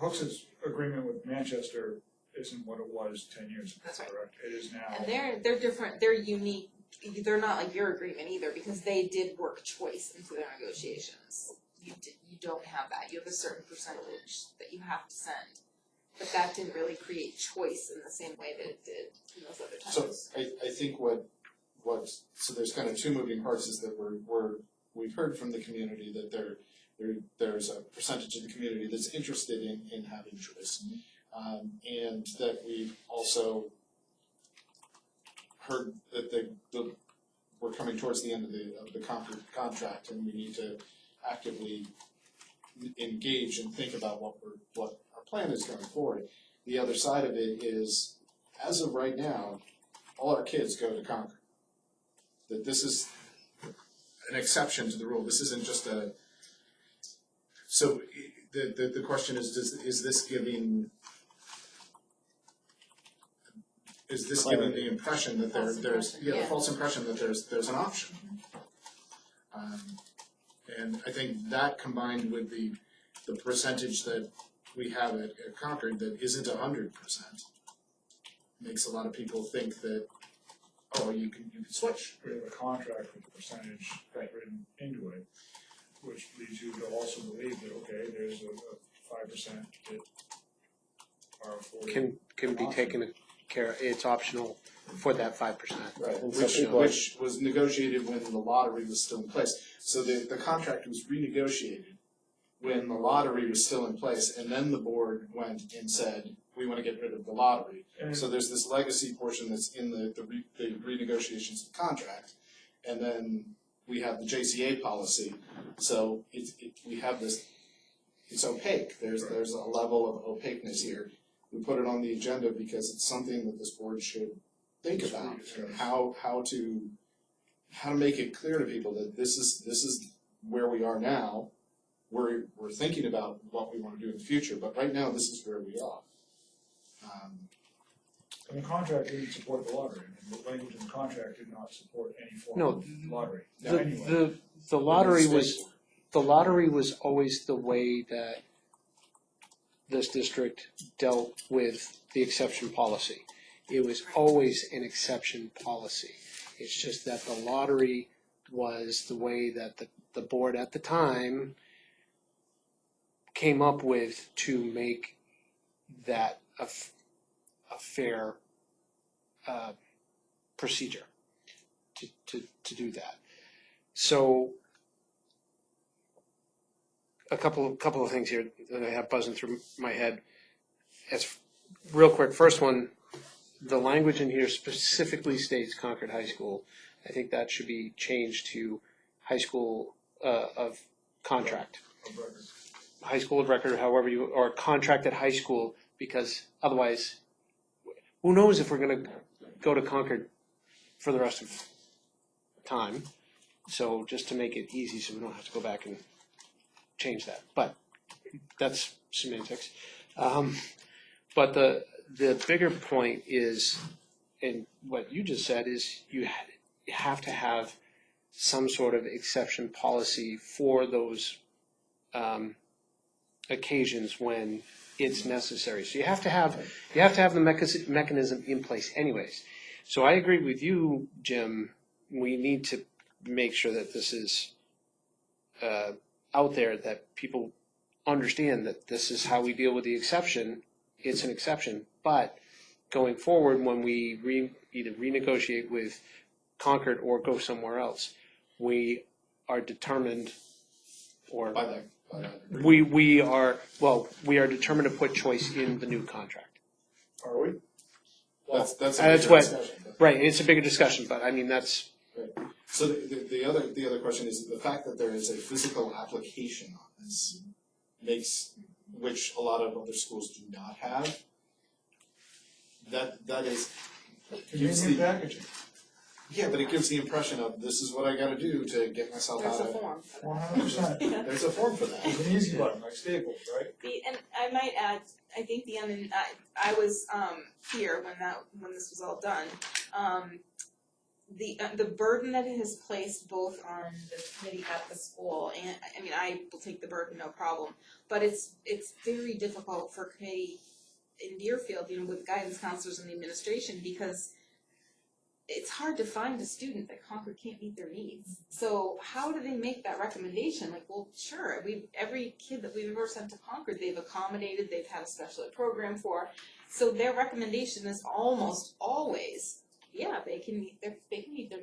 Hooksett's agreement with Manchester isn't what it was 10 years ago, That's right. correct? It is now. And they're different, they're unique, they're not like your agreement either, because they did work choice into their negotiations. You don't have that, you have a certain percentage that you have to send, but that didn't really create choice in the same way that it did in those other times. So I think so there's kind of two moving parts is that we've heard from the community that there's a percentage of the community that's interested in having choice. And that we've also heard that we're coming towards the end of the contract, and we need to actively engage and think about what our plan is going forward. The other side of it is, as of right now, all our kids go to Concord. That this is an exception to the rule. This isn't just a. So the question is this giving the impression that there's the false impression that there's an option? And I think that combined with the percentage that we have at Concord that isn't 100% makes a lot of people think that you can switch. We have a contract with the percentage written into it, which leads you to also believe that, okay, there's a 5% that are afforded. Can be taken care, it's optional for that 5%. Right, And some people which was negotiated when the lottery was still in place. So the contract was renegotiated when the lottery was still in place, and then the board went and said, we want to get rid of the lottery. And So there's this legacy portion that's in the renegotiations of the contract, and then we have the JCA policy. So we have this, it's opaque. There's a level of opaqueness here. We put it on the agenda because it's something that this board should think about, and how to make it clear to people that this is where we are now. We're thinking about what we want to do in the future, but right now this is where we are. And the contract didn't support the lottery, and the language in the contract did not support any form No, of lottery. The lottery was always the way that this district dealt with the exception policy. It was always an exception policy. It's just that the lottery was the way that the board at the time came up with to make that a fair procedure to do that. So a couple of things here that I have buzzing through my head. As real quick, first one, the language in here specifically states Concord High School. I think that should be changed to high school of contract. Of record. High school of record, however you, or contracted high school, because otherwise, who knows if we're gonna go to Concord for the rest of time. So just to make it easy, so we don't have to go back and change that, but that's semantics. But the bigger point is, and what you just said is, you have to have some sort of exception policy for those occasions when it's necessary. So you have to have the mechanism in place anyways. So I agree with you, Jim. We need to make sure that this is out there, that people understand that this is how we deal with the exception. It's an exception, but going forward, when we either renegotiate with Concord or go somewhere else, we are determined, or we are determined to put choice in the new contract. Are we? That's a That's bigger what- discussion. Right, it's a bigger discussion, but I mean, that's, So the other question is the fact that there is a physical application on this makes, which a lot of other schools do not have. That is gives Convenient the, packaging. yeah, but it gives the impression of this is what I got to do to get myself There's out a of. form. 100%. There's a form for that. It's an easy button, like Staples, right? And I might add, I think I was here when this was all done. The burden that it has placed both on the committee at the school, and I mean, I will take the burden, no problem, but it's very difficult for a committee in Deerfield, with guidance counselors and the administration, because it's hard to find a student that Concord can't meet their needs. So how do they make that recommendation? Like, well, sure, every kid that we've ever sent to Concord, they've accommodated, they've had a special ed program for. So their recommendation is almost always, yeah, they can meet their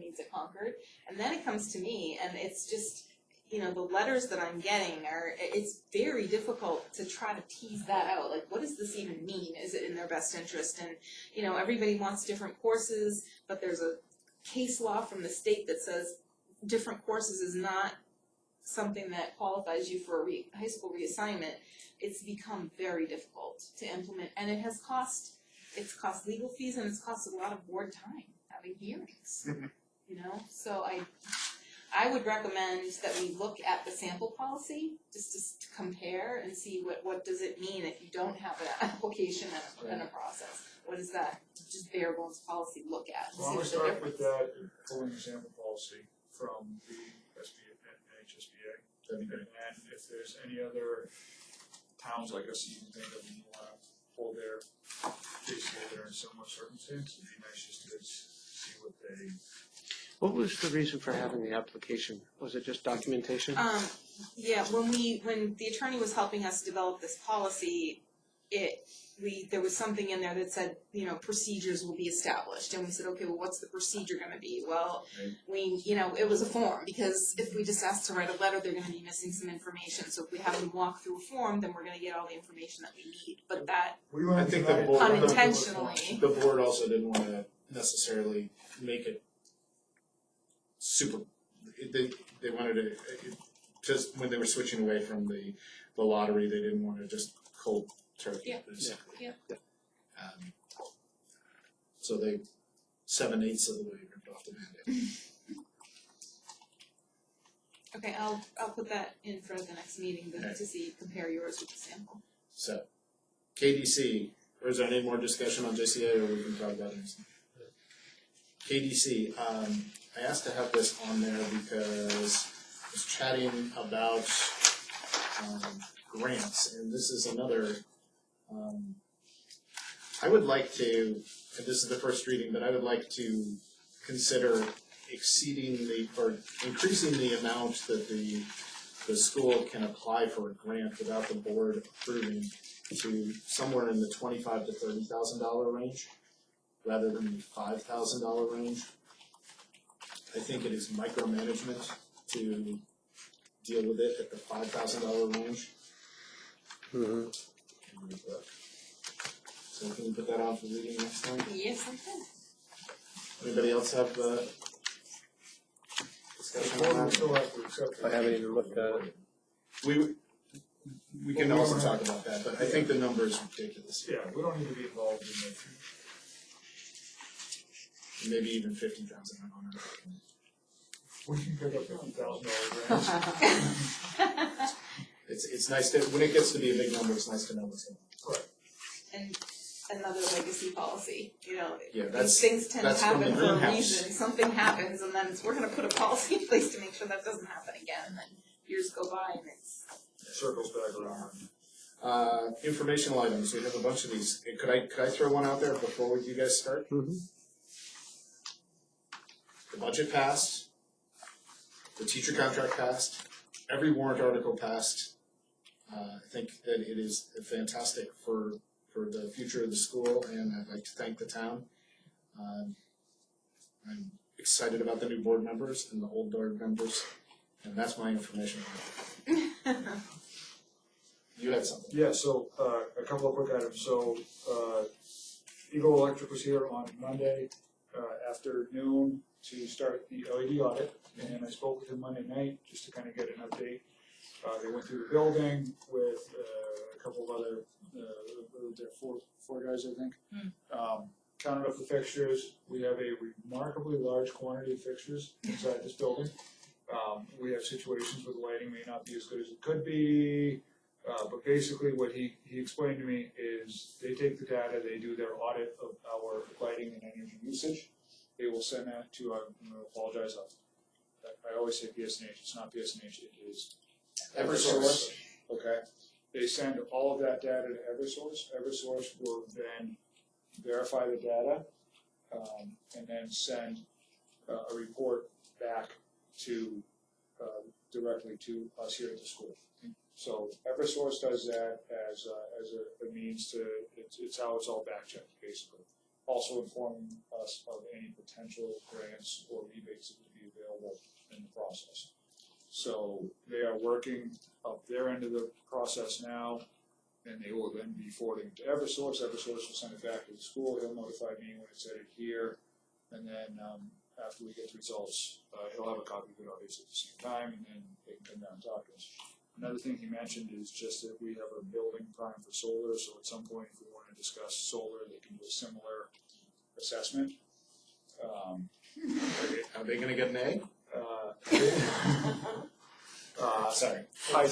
needs at Concord. And then it comes to me, and it's just, the letters that I'm getting it's very difficult to try to tease that out. Like, what does this even mean? Is it in their best interest? And, everybody wants different courses, but there's a case law from the state that says different courses is not something that qualifies you for a high school reassignment. It's become very difficult to implement, and it's cost legal fees, and it's cost a lot of board time having hearings. So I would recommend that we look at the sample policy just to compare and see what does it mean if you don't have an application and a process. What does that just bare bones policy look at? Why don't we start with that, pulling the sample policy from the NHSBA. And if there's any other towns like us you can think of and you want to hold their case there in similar circumstances, it'd be nice just to see what they. what was the reason for having the application? Was it just documentation? Yeah, when the attorney was helping us develop this policy, there was something in there that said, procedures will be established, and we said, okay, well, what's the procedure going to be? Well, it was a form, because if we just ask to write a letter, they're going to be missing some information. So if we have them walk through a form, then we're going to get all the information that we need. But that I think the board unintentionally. The board also didn't want to necessarily make it super. They wanted to just when they were switching away from the lottery, they didn't want to just cold turkey. Yeah. Basically. Yeah. So they 7/8 of the way ripped off the Band-Aid. Okay, I'll put that in for the next meeting to compare yours with the sample. So KDC or is there any more discussion on JCA, or we can talk about it? KDC, I asked to have this on there because I was chatting about grants, and this is another, I would like to, and this is the first reading, but I would like to consider increasing the amount that the school can apply for a grant without the board approving to somewhere in the $25,000 to $30,000 range, rather than the $5,000 range. I think it is micromanagement to deal with it at the $5,000 range. Mm-hmm. So can you put that on for reading next time? Yes, I can. Anybody else have discussion on that? I haven't even looked at it. We can also talk about that, but I think the number is ridiculous. Yeah, we don't need to be involved in that. Maybe even 50,000. I don't know. We can pick up $50,000 grants. It's nice to, when it gets to be a big number, it's nice to know what's going on. And another legacy policy, Yeah, these things tend to that's from the happen for a greenhouse. reason. Something happens, and then we're going to put a policy in place to make sure that doesn't happen again. And then years go by, and it's Circles back around. Informational items. We have a bunch of these. Could I throw one out there before you guys start? Mm-hmm. The budget passed. The teacher contract passed. Every warrant article passed. I think that it is fantastic for the future of the school, and I'd like to thank the town. I'm excited about the new board members and the old board members, and that's my information. You had something. Yeah, so a couple of quick items. So Eagle Electric was here on Monday afternoon to start the LED audit, and I spoke with him Monday night just to kind of get an update. They went through the building with a couple of other, there are four guys, I think. Counted up the fixtures. We have a remarkably large quantity of fixtures inside this building. We have situations where the lighting may not be as good as it could be. But basically what he explained to me is they take the data, they do their audit of our lighting and energy usage. They will send that to, I'm going to apologize, I always say PSNH, it's not PSNH, it is Eversource. Okay. They send all of that data to Eversource. Eversource will then verify the data and then send a report back to directly to us here at the school. So Eversource does that as a means to, it's how it's all back checked basically. Also informing us of any potential grants or rebates that would be available in the process. So they are working up their end of the process now, and they will then be forwarding to Eversource. Eversource will send it back to the school. He'll notify me when it's headed here, and then after we get the results, he'll have a copy of it obviously at the same time, and then they can come down and talk to us. Another thing he mentioned is just that we have a building prime for solar, so at some point if we want to discuss solar, they can do a similar assessment. Are they going to get an A? Sorry. I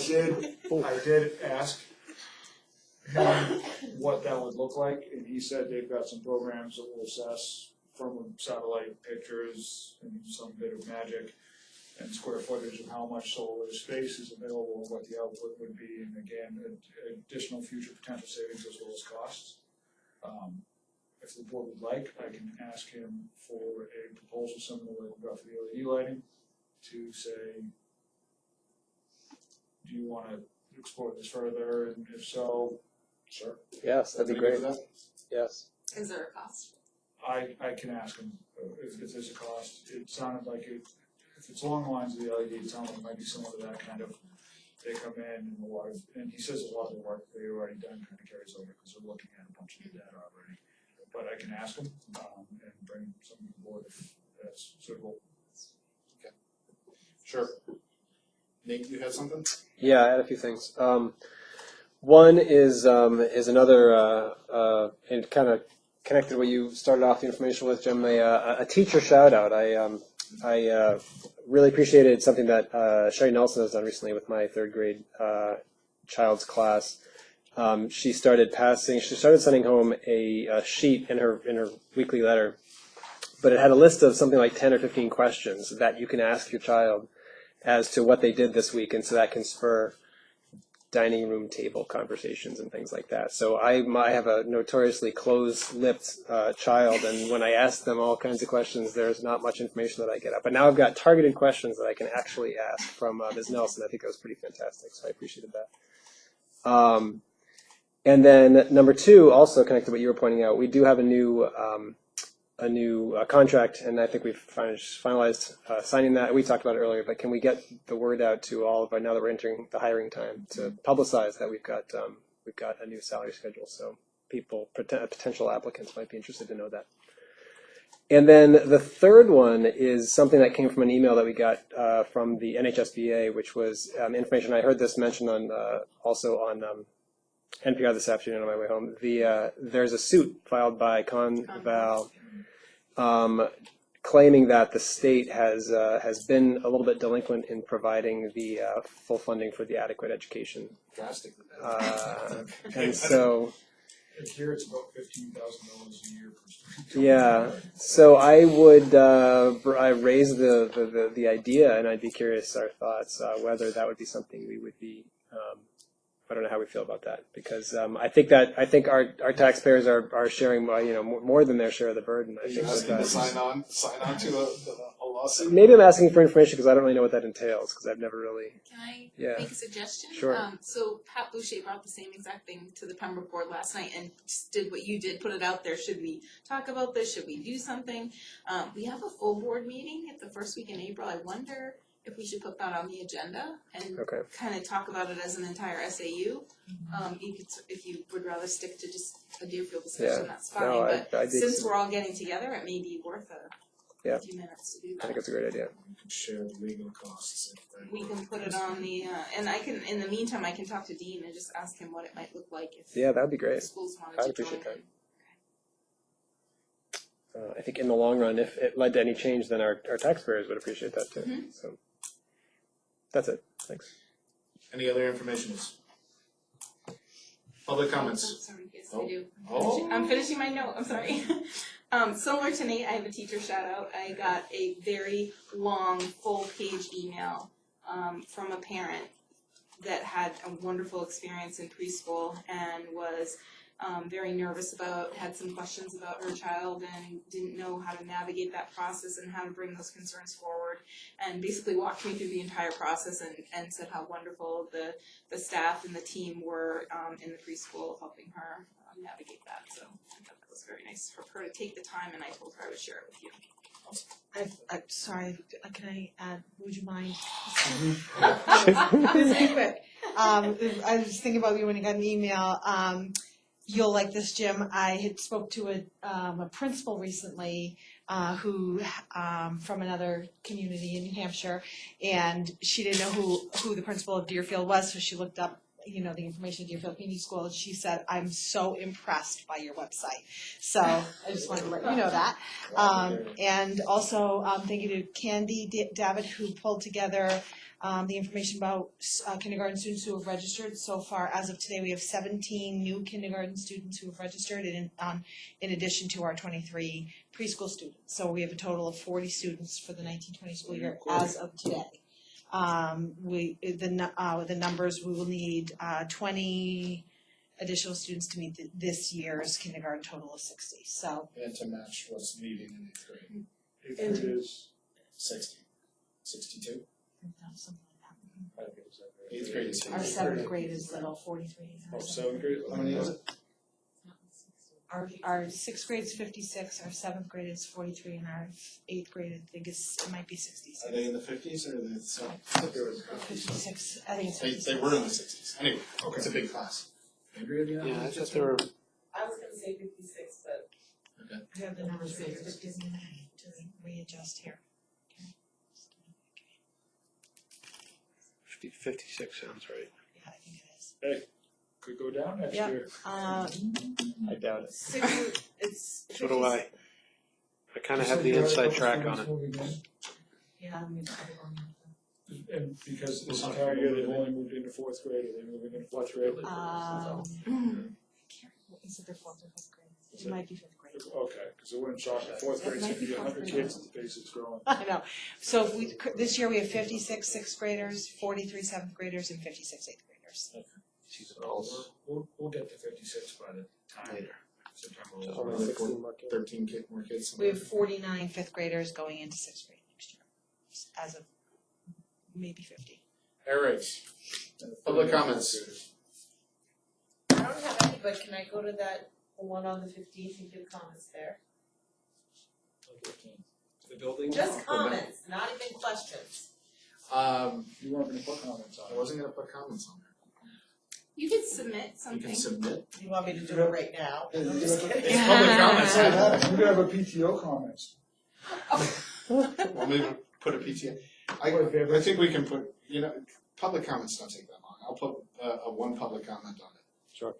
did ask him what that would look like, and he said they've got some programs that will assess from satellite pictures and some bit of magic and square footage of how much solar space is available and what the output would be, and again, additional future potential savings as well as costs. If the board would like, I can ask him for a proposal similar to what we got for the LED lighting to say, do you want to explore this further, and if so, sure. Yes, that'd be great. Yes. Is there a cost? I can ask him if there's a cost. It sounded like if it's along the lines of the LED, it sounds like it might be similar to that kind of, they come in and a lot of, and he says a lot of the work they've already done kind of carries over because they're looking at a bunch of the data already. But I can ask him and bring something to the board if that's suitable. Okay. Sure. Nate, you had something? Yeah, I had a few things. One is another and kind of connected to what you started off the information with, Jim. A teacher shout out. I really appreciated something that Sherry Nelson has done recently with my third grade child's class. she started sending home a sheet in her weekly letter, but it had a list of something like 10 or 15 questions that you can ask your child as to what they did this week, and so that can spur dining room table conversations and things like that. So I have a notoriously closed-lipped child, and when I ask them all kinds of questions, there's not much information that I get up. But now I've got targeted questions that I can actually ask from Ms. Nelson. I think that was pretty fantastic, so I appreciated that. And then number two, also connected to what you were pointing out, we do have a new contract, and I think we've finalized signing that. We talked about it earlier, but can we get the word out to all of our, now that we're entering the hiring time, to publicize that we've got a new salary schedule, so potential applicants might be interested to know that. And then the third one is something that came from an email that we got from the NHSBA, which was information. I heard this mentioned on also on NPR this afternoon on my way home. There's a suit filed by Conval claiming that the state has been a little bit delinquent in providing the full funding for the adequate education. Drastically. And so, Here it's about $15,000 a year per student. yeah, so I would I raise the idea, and I'd be curious our thoughts whether that would be something we would be. I don't know how we feel about that, because I think our taxpayers are sharing more than their share of the burden. I think asking to sign on to a lawsuit. Maybe I'm asking for information because I don't really know what that entails, because I've never really. Can I Yeah. make a suggestion? Sure. So Pat Boucher brought the same exact thing to the Pembroke board last night and just did what you did, put it out there. Should we talk about this? Should we do something? We have a full board meeting at the first week in April. I wonder if we should put that on the agenda and Okay. kind of talk about it as an entire SAU. If you would rather stick to just a Deerfield discussion, Yeah. that's fine. No, but I think since so. we're all getting together, it may be worth a few minutes to do I that. think it's a great idea. Share the legal costs. We can put it on the, and I can, in the meantime, I can talk to Dean and just ask him what it might look like if Yeah, that'd be the great. schools wanted I'd to join. appreciate that. I think in the long run, if it led to any change, then our taxpayers would appreciate that too. Mm-hmm. So that's it. Thanks. Any other information? Public Oh, comments? sorry, yes, Oh. I do. Oh. I'm finishing my note, I'm sorry. Similar to Nate, I have a teacher shout out. I got a very long, full page email from a parent that had a wonderful experience in preschool and was very nervous had some questions about her child and didn't know how to navigate that process and how to bring those concerns forward, and basically walked me through the entire process and said how wonderful the staff and the team were in the preschool helping her navigate that. So I thought that was very nice for her to take the time, and I told her I would share it with you. I'm sorry, can I add, would you mind? Mm-hmm. This is quick. I was thinking about you when you got an email. You'll like this, Jim. I had spoke to a principal recently who from another community in New Hampshire, and she didn't know who the principal of Deerfield was, so she looked up the information at Deerfield Community School, and she said, "I'm so impressed by your website." So I just wanted to let you know that. And also, thank you to Candy David, who pulled together the information about kindergarten students who have registered. So far, as of today, we have 17 new kindergarten students who have registered, in addition to our 23 preschool students. So we have a total of 40 students for the 1920 school year as of today. The numbers, we will need 20 additional students to meet this year's kindergarten total of 60. So And to match what's needed in 8th grade. If it is, 60. 62? something I think it's that. 8th grade is like that. Our 7th grade is little 43. Oh, 7th grade, how many is it? Our 6th grade is 56, our 7th grade is 43, and our 8th grade, I think it might be 66. Are they in the 50s or the 70s? 56, I think it's They 56. were in the 60s. Anyway, it's a big class. Andrea, do you know? Yeah, I thought they were. I was gonna say 56, but I have the numbers right here, just give me a minute to readjust here. 56 sounds right. Yeah, I think it is. Could go down next Yep. year. I doubt it. It's. So do I. I kind of have the inside track on it. Yeah. And because this entire year they've only moved into fourth grade, are they moving into fourth grade? Is it their fourth or fifth grade? It might be fifth grade. Okay, because it wouldn't shock me, fourth grade's gonna be 100 kids at the pace it's growing. I know. So if we, this year we have 56 sixth graders, 43 seventh graders, and 56 eighth graders. So we'll get to 56 by the time Later. September So rolls only around. 16 more kids. 13 more kids. We have 49 fifth graders going into sixth grade next year, as of maybe 50. All right. Public comments. I don't have any, but can I go to that one on the 15th and give comments there? The building. Just comments, not even questions. You weren't gonna put comments on I it. wasn't gonna put comments on there. You could submit You something. can submit. You want me to do it right now? Yeah, I'm you just could- kidding. It's public comments. You could have a PTO comments. Well, maybe put a PTA. I think we can put, public comments don't take that long. I'll put a one public comment on it. Sure.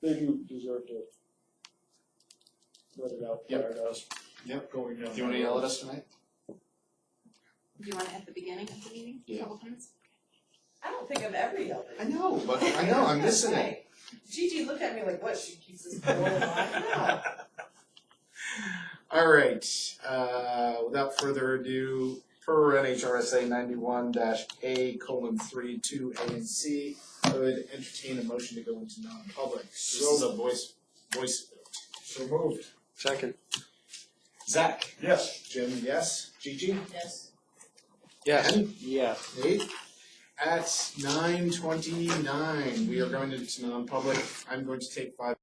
They do deserve to let it out prior to us. Yep. Going down. Do you wanna yell at us tonight? Do you want it at the beginning of the meeting? Yeah. Couple comments? I don't think I've ever yelled at I know, but I'm missing it. Right. Gigi looked at me like, what, she keeps this going on? No. All right, without further ado, per NHRSA 91-A:3, 2A and C, I would entertain a motion to go into non-public. This is a voice vote. So moved. Second. Zach? Yes. Jim, yes. Gigi? Yes. Yes. Ken? Yeah. Nate? At 9:29, we are going into non-public. I'm going to take 5